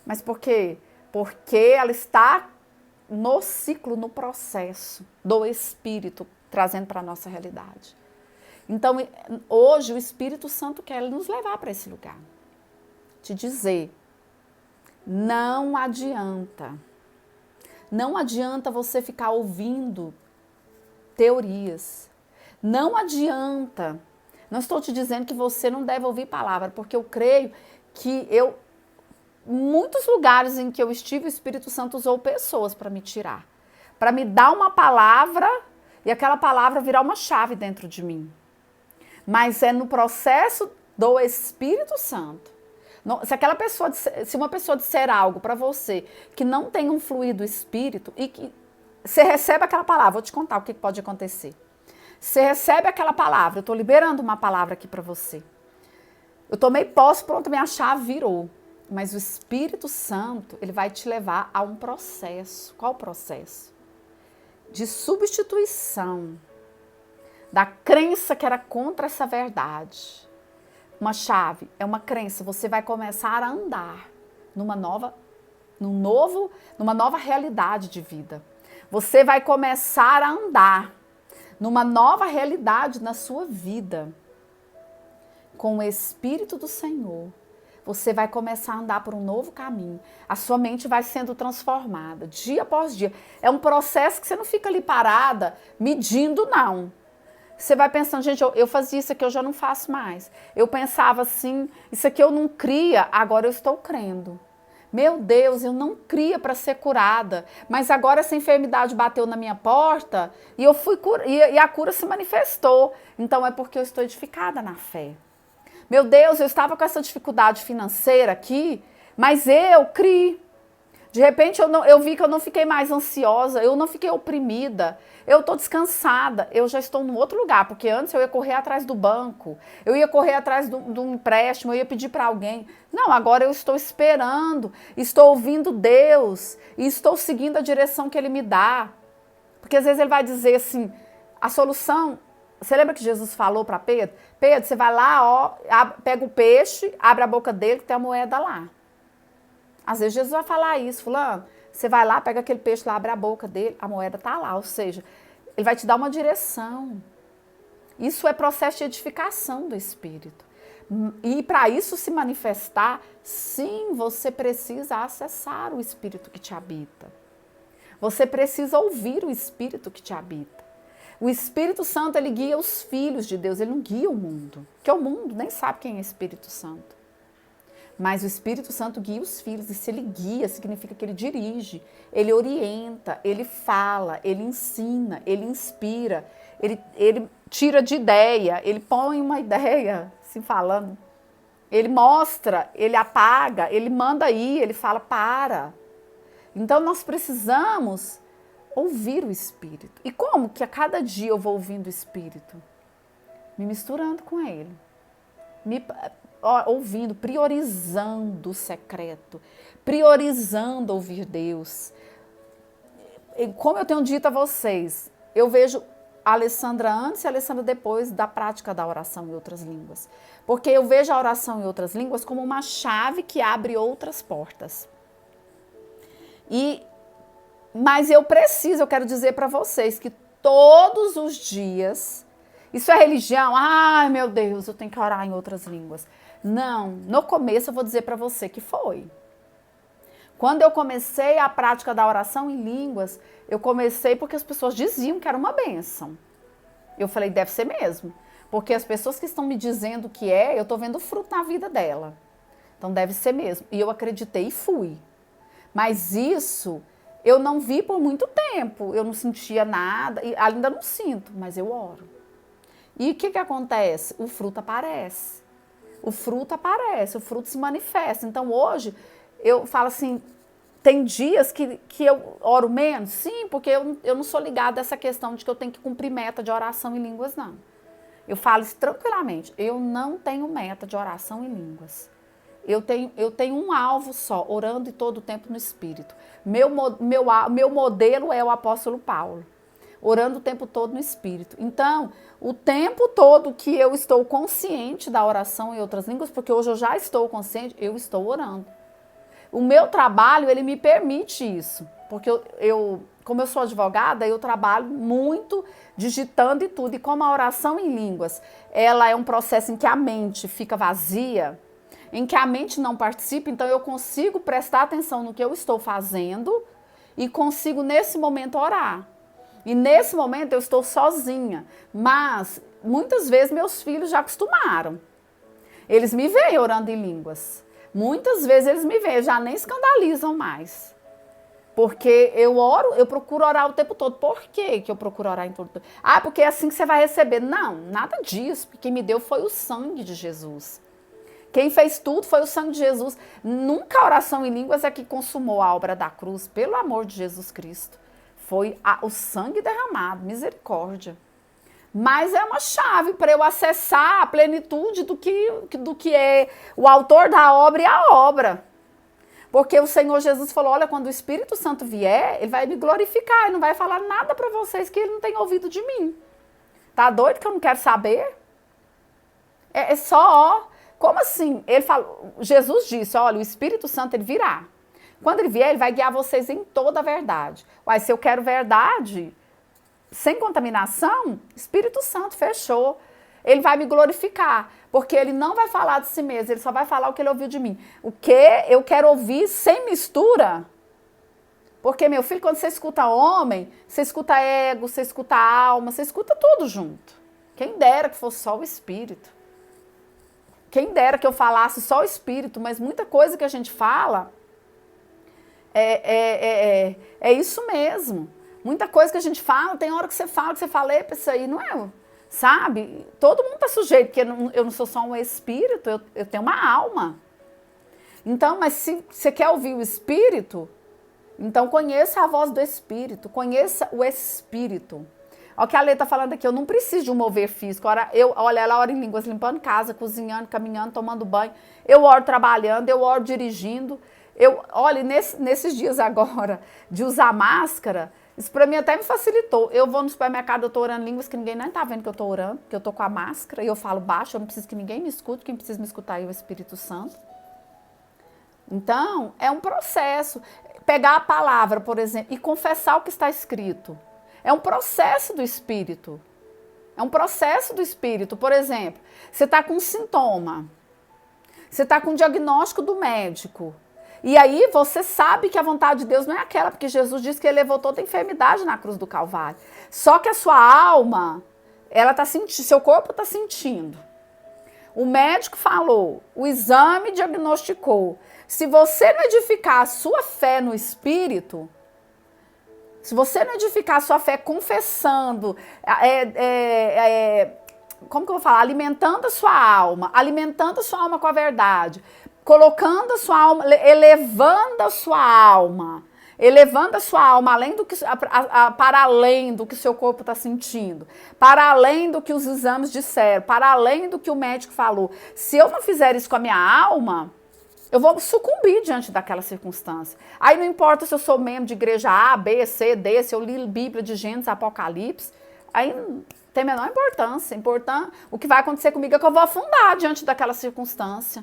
Mas por quê? Porque ela está no ciclo, no processo do Espírito, trazendo para a nossa realidade. Então, hoje, o Espírito Santo quer nos levar para esse lugar. Te dizer, não adianta. Não adianta você ficar ouvindo teorias. Não adianta. Não estou te dizendo que você não deve ouvir palavra, porque eu creio que muitos lugares em que eu estive, o Espírito Santo usou pessoas para me tirar. Para me dar uma palavra e aquela palavra virar uma chave dentro de mim. Mas é no processo do Espírito Santo. Se uma pessoa disser algo para você que não tem um fluir do Espírito e que você recebe aquela palavra, vou te contar o que pode acontecer. Você recebe aquela palavra, eu estou liberando uma palavra aqui para você. Eu tomei posse, pronto, minha chave virou. Mas o Espírito Santo, ele vai te levar a um processo. Qual processo? De substituição da crença que era contra essa verdade. Uma chave é uma crença, você vai começar a andar numa nova realidade de vida. Você vai começar a andar numa nova realidade na sua vida. Com o Espírito do Senhor, você vai começar a andar por um novo caminho. A sua mente vai sendo transformada, dia após dia. É um processo que você não fica ali parada, medindo, não. Você vai pensando, gente, eu fazia isso aqui, eu já não faço mais. Eu pensava assim, isso aqui eu não cria, agora eu estou crendo. Meu Deus, eu não cria para ser curada, mas agora essa enfermidade bateu na minha porta e eu fui e a cura se manifestou. Então é porque eu estou edificada na fé. Meu Deus, eu estava com essa dificuldade financeira aqui, mas eu criei. De repente eu vi que eu não fiquei mais ansiosa, eu não fiquei oprimida, eu estou descansada, eu já estou num outro lugar, porque antes eu ia correr atrás do banco, eu ia correr atrás de um empréstimo, eu ia pedir para alguém. Não, agora eu estou esperando, estou ouvindo Deus e estou seguindo a direção que Ele me dá. Porque às vezes Ele vai dizer assim, a solução... Você lembra que Jesus falou para Pedro? Pedro, você vai lá, ó, pega o peixe, abre a boca dele que tem a moeda lá. Às vezes Jesus vai falar isso, fulano, você vai lá, pega aquele peixe lá, abre a boca dele, a moeda está lá. Ou seja, ele vai te dar uma direção. Isso é processo de edificação do Espírito. E para isso se manifestar, sim, você precisa acessar o Espírito que te habita. Você precisa ouvir o Espírito que te habita. O Espírito Santo, ele guia os filhos de Deus, ele não guia o mundo. Porque o mundo nem sabe quem é Espírito Santo. Mas o Espírito Santo guia os filhos, e se ele guia, significa que ele dirige, ele orienta, ele fala, ele ensina, ele inspira, ele tira de ideia, ele põe uma ideia, assim falando, ele mostra, ele apaga, ele manda ir, ele fala para. Então nós precisamos ouvir o Espírito. E como que a cada dia eu vou ouvindo o Espírito? Me misturando com ele, ouvindo, priorizando o secreto, priorizando ouvir Deus. Como eu tenho dito a vocês, eu vejo a Alessandra antes e a Alessandra depois da prática da oração em outras línguas. Porque eu vejo a oração em outras línguas como uma chave que abre outras portas. Mas eu quero dizer para vocês que todos os dias, isso é religião? Ai, meu Deus, eu tenho que orar em outras línguas. Não, no começo eu vou dizer para você que foi. Quando eu comecei a prática da oração em línguas, eu comecei porque as pessoas diziam que era uma bênção. Eu falei, deve ser mesmo. Porque as pessoas que estão me dizendo que eu estou vendo fruto na vida dela. Então deve ser mesmo. E eu acreditei e fui. Mas isso eu não vi por muito tempo. Eu não sentia nada, e ainda não sinto, mas eu oro. E o que acontece? O fruto aparece. O fruto aparece, o fruto se manifesta. Então hoje eu falo assim, tem dias que eu oro menos? Sim, porque eu não sou ligada a essa questão de que eu tenho que cumprir meta de oração em línguas, não. Eu falo isso tranquilamente, eu não tenho meta de oração em línguas. Eu tenho um alvo só, orando todo o tempo no Espírito. Meu modelo é o apóstolo Paulo, orando o tempo todo no Espírito. Então, o tempo todo que eu estou consciente da oração em outras línguas, porque hoje eu já estou consciente, eu estou orando. O meu trabalho, ele me permite isso, porque como eu sou advogada, eu trabalho muito digitando e tudo. E como a oração em línguas, ela é um processo em que a mente fica vazia, em que a mente não participa, então eu consigo prestar atenção no que eu estou fazendo e consigo, nesse momento, orar. E nesse momento eu estou sozinha, mas muitas vezes meus filhos já acostumaram. Eles me veem orando em línguas. Muitas vezes eles me veem, já nem escandalizam mais. Porque eu oro, eu procuro orar o tempo todo. Por que eu procuro orar em todo tempo? Ah, porque é assim que você vai receber. Não, nada disso. Porque quem me deu foi o sangue de Jesus. Quem fez tudo foi o sangue de Jesus. Nunca a oração em línguas é que consumou a obra da cruz, pelo amor de Jesus Cristo. Foi o sangue derramado, misericórdia. Mas é uma chave para eu acessar a plenitude do que é o autor da obra e a obra. Porque o Senhor Jesus falou, olha, quando o Espírito Santo vier, ele vai me glorificar, ele não vai falar nada para vocês que ele não tem ouvido de mim. Tá doido que eu não quero saber? É só, como assim? Ele falou, Jesus disse, olha, o Espírito Santo ele virá. Quando ele vier, ele vai guiar vocês em toda a verdade. Uai, se eu quero verdade, sem contaminação, Espírito Santo, fechou. Ele vai me glorificar, porque ele não vai falar de si mesmo, ele só vai falar o que ele ouviu de mim. O que eu quero ouvir sem mistura. Porque, meu filho, quando você escuta homem, você escuta ego, você escuta alma, você escuta tudo junto. Quem dera que fosse só o Espírito. Quem dera que eu falasse só o Espírito, mas muita coisa que a gente fala é isso mesmo. Muita coisa que a gente fala, tem hora que você fala, epa, isso aí não é, sabe? Todo mundo está sujeito, porque eu não sou só um espírito, eu tenho uma alma. Então, mas se você quer ouvir o Espírito, então conheça a voz do Espírito, conheça o Espírito. Olha o que a Lê está falando aqui, eu não preciso de um mover físico. Olha, ela ora em línguas, limpando casa, cozinhando, caminhando, tomando banho. Eu oro trabalhando, eu oro dirigindo. Olha, nesses dias agora de usar máscara, isso para mim até me facilitou. Eu vou no supermercado, eu tô orando línguas que ninguém nem tá vendo que eu tô orando, que eu tô com a máscara, e eu falo baixo, eu não preciso que ninguém me escute, quem precisa me escutar é o Espírito Santo. Então, é um processo. Pegar a palavra, por exemplo, e confessar o que está escrito. É um processo do Espírito. É um processo do Espírito. Por exemplo, você está com um sintoma, você está com um diagnóstico do médico, e aí você sabe que a vontade de Deus não é aquela, porque Jesus disse que ele levou toda a enfermidade na cruz do Calvário. Só que a sua alma, ela está sentindo, seu corpo está sentindo. O médico falou, o exame diagnosticou. Se você não edificar a sua fé no Espírito, se você não edificar a sua fé confessando, como que eu vou falar? Alimentando a sua alma com a verdade, colocando a sua alma, elevando a sua alma além do que, para além do que o seu corpo está sentindo, para além do que os exames disseram, para além do que o médico falou. Se eu não fizer isso com a minha alma, eu vou sucumbir diante daquela circunstância. Aí não importa se eu sou membro de igreja A, B, C, D, se eu li Bíblia de Gênesis, Apocalipse, aí não tem a menor importância. O que vai acontecer comigo é que eu vou afundar diante daquela circunstância.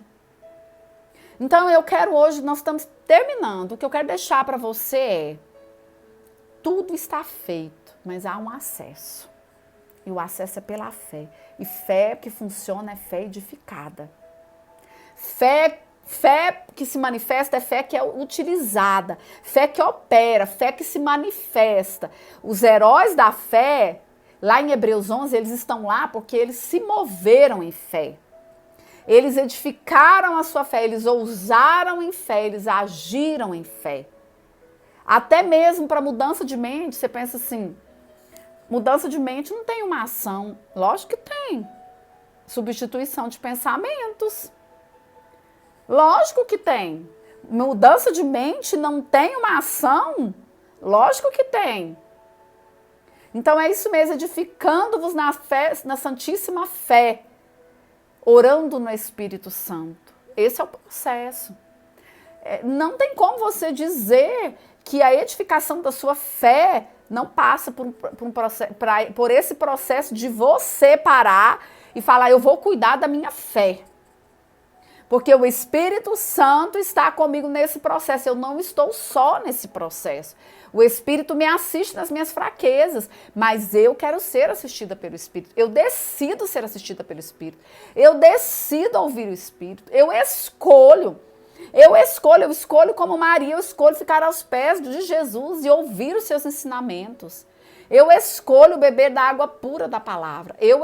Então eu quero hoje, nós estamos terminando, o que eu quero deixar para você é, tudo está feito, mas há um acesso. E o acesso é pela fé. E fé que funciona é fé edificada. Fé que se manifesta é fé que é utilizada, fé que opera, fé que se manifesta. Os heróis da fé, lá em Hebreus 11, eles estão lá porque eles se moveram em fé. Eles edificaram a sua fé, eles ousaram em fé, eles agiram em fé. Até mesmo para mudança de mente, você pensa assim, mudança de mente não tem uma ação. Lógico que tem. Substituição de pensamentos. Lógico que tem. Mudança de mente não tem uma ação? Lógico que tem. Então é isso mesmo, edificando-vos na fé, na santíssima fé, orando no Espírito Santo. Esse é o processo. Não tem como você dizer que a edificação da sua fé não passa por esse processo de você parar e falar, eu vou cuidar da minha fé. Porque o Espírito Santo está comigo nesse processo. Eu não estou só nesse processo. O Espírito me assiste nas minhas fraquezas, mas eu quero ser assistida pelo Espírito. Eu decido ser assistida pelo Espírito. Eu decido ouvir o Espírito. Eu escolho como Maria, eu escolho ficar aos pés de Jesus e ouvir os seus ensinamentos. Eu escolho beber da água pura da palavra. Eu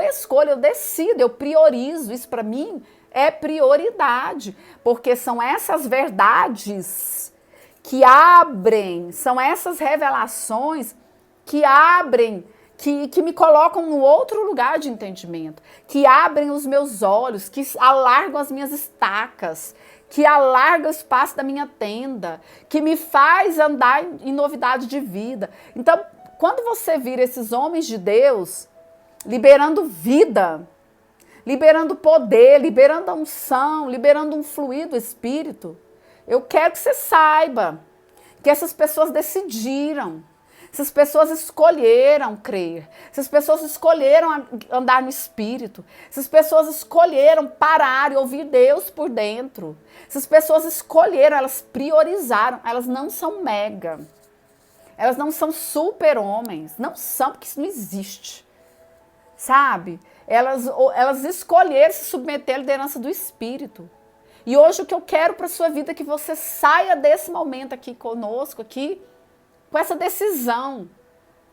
decido, eu priorizo. Isso para mim é prioridade, porque são essas verdades que abrem, são essas revelações que abrem, que me colocam no outro lugar de entendimento, que abrem os meus olhos, que alargam as minhas estacas, que alarga o espaço da minha tenda, que me faz andar em novidade de vida. Então, quando você vira esses homens de Deus liberando vida, liberando poder, liberando a unção, liberando um fluir do Espírito, eu quero que você saiba que essas pessoas decidiram, essas pessoas escolheram crer, essas pessoas escolheram andar no Espírito, essas pessoas escolheram parar e ouvir Deus por dentro, essas pessoas escolheram, elas priorizaram, elas não são mega, elas não são super-homens, não são, porque isso não existe, sabe? Elas escolheram se submeter à liderança do Espírito. E hoje o que eu quero para a sua vida é que você saia desse momento aqui conosco, aqui, com essa decisão.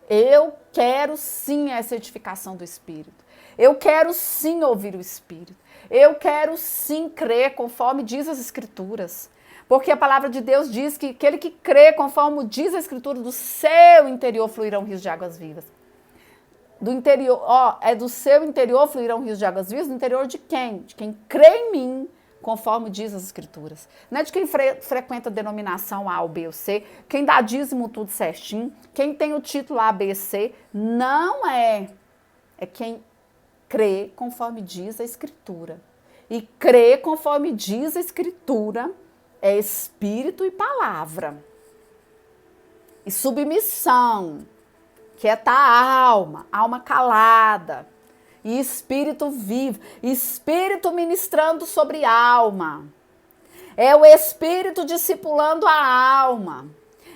Eu quero sim essa edificação do Espírito. Eu quero sim ouvir o Espírito. Eu quero sim crer conforme diz as Escrituras. Porque a palavra de Deus diz que aquele que crê conforme diz a Escritura, do seu interior fluirão rios de águas vivas. Do interior, do seu interior fluirão rios de águas vivas, do interior de quem? De quem crê em mim, conforme diz as Escrituras. Não é de quem frequenta a denominação A ou B ou C, quem dá dízimo tudo certinho, quem tem o título A, B, C, não é. É quem crê conforme diz a Escritura. E crê conforme diz a Escritura é espírito e palavra. E submissão, quieta a alma calada. E espírito vivo, espírito ministrando sobre alma. É o espírito discipulando a alma.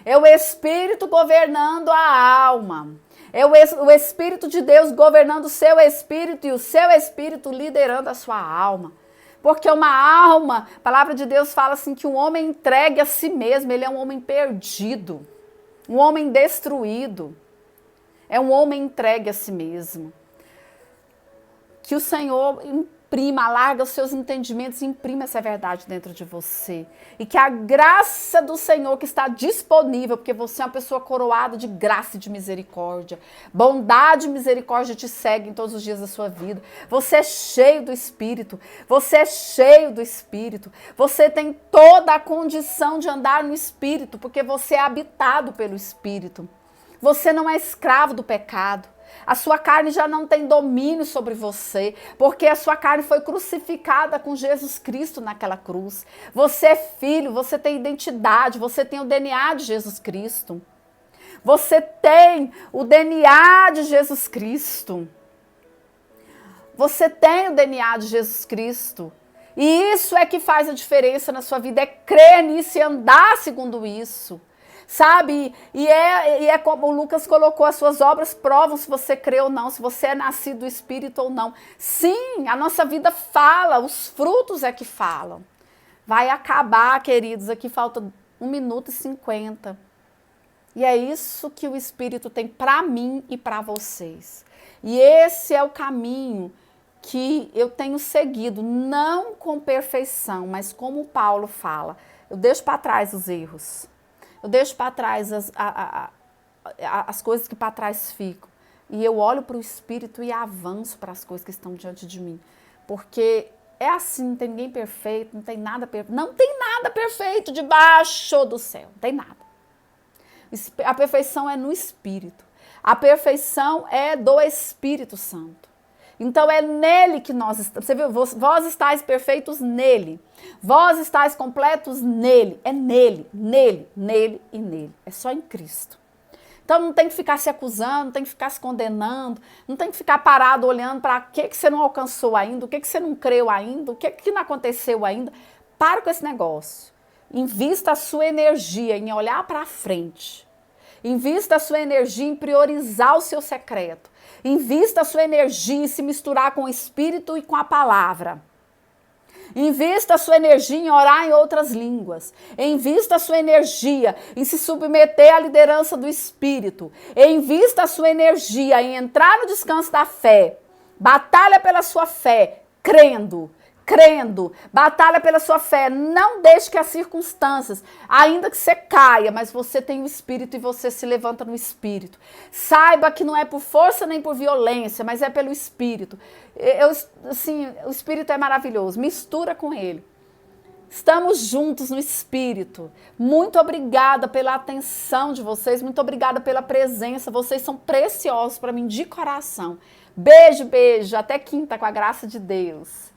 É o espírito governando a alma. É o espírito de Deus governando o seu espírito e o seu espírito liderando a sua alma. Porque uma alma, a palavra de Deus fala assim que um homem entregue a si mesmo, ele é um homem perdido, um homem destruído. É um homem entregue a si mesmo. Que o Senhor imprima, alarga os seus entendimentos e imprima essa verdade dentro de você. E que a graça do Senhor que está disponível, porque você é uma pessoa coroada de graça e de misericórdia. Bondade e misericórdia te seguem todos os dias da sua vida. Você é cheio do Espírito. Você é cheio do Espírito. Você tem toda a condição de andar no Espírito, porque você é habitado pelo Espírito. Você não é escravo do pecado. A sua carne já não tem domínio sobre você, porque a sua carne foi crucificada com Jesus Cristo naquela cruz. Você é filho, você tem identidade, você tem o DNA de Jesus Cristo. Você tem o DNA de Jesus Cristo. Você tem o DNA de Jesus Cristo. E isso é que faz a diferença na sua vida, é crer nisso e andar segundo isso. Sabe, e é como o Lucas colocou, as suas obras provam se você crê ou não, se você é nascido do Espírito ou não. Sim, a nossa vida fala, os frutos é que falam. Vai acabar, queridos, aqui falta 1 minuto e 50. E é isso que o Espírito tem para mim e para vocês. E esse é o caminho que eu tenho seguido, não com perfeição, mas como Paulo fala, eu deixo para trás os erros. Eu deixo para trás as coisas que para trás ficam. E eu olho para o Espírito e avanço para as coisas que estão diante de mim. Porque é assim, não tem ninguém perfeito, não tem nada perfeito. Não tem nada perfeito debaixo do céu, não tem nada. A perfeição é no Espírito. A perfeição é do Espírito Santo. Então é nele que nós estamos. Você viu? Vós estáis perfeitos nele. Vós estáis completos nele. É nele, nele, nele e nele. É só em Cristo. Então não tem que ficar se acusando, não tem que ficar se condenando, não tem que ficar parado olhando para o que você não alcançou ainda, o que você não creu ainda, o que não aconteceu ainda. Para com esse negócio. Invista a sua energia em olhar para frente. Invista a sua energia em priorizar o seu secreto. Invista a sua energia em se misturar com o Espírito e com a palavra. Invista a sua energia em orar em outras línguas. Invista a sua energia em se submeter à liderança do Espírito. Invista a sua energia em entrar no descanso da fé. Batalha pela sua fé, crendo crendo, batalha pela sua fé, não deixe que as circunstâncias, ainda que você caia, mas você tem o Espírito e você se levanta no Espírito. Saiba que não é por força nem por violência, mas é pelo Espírito. Assim, o Espírito é maravilhoso, mistura com ele. Estamos juntos no Espírito. Muito obrigada pela atenção de vocês, muito obrigada pela presença, vocês são preciosos para mim de coração. Beijo, beijo, até quinta com a graça de Deus.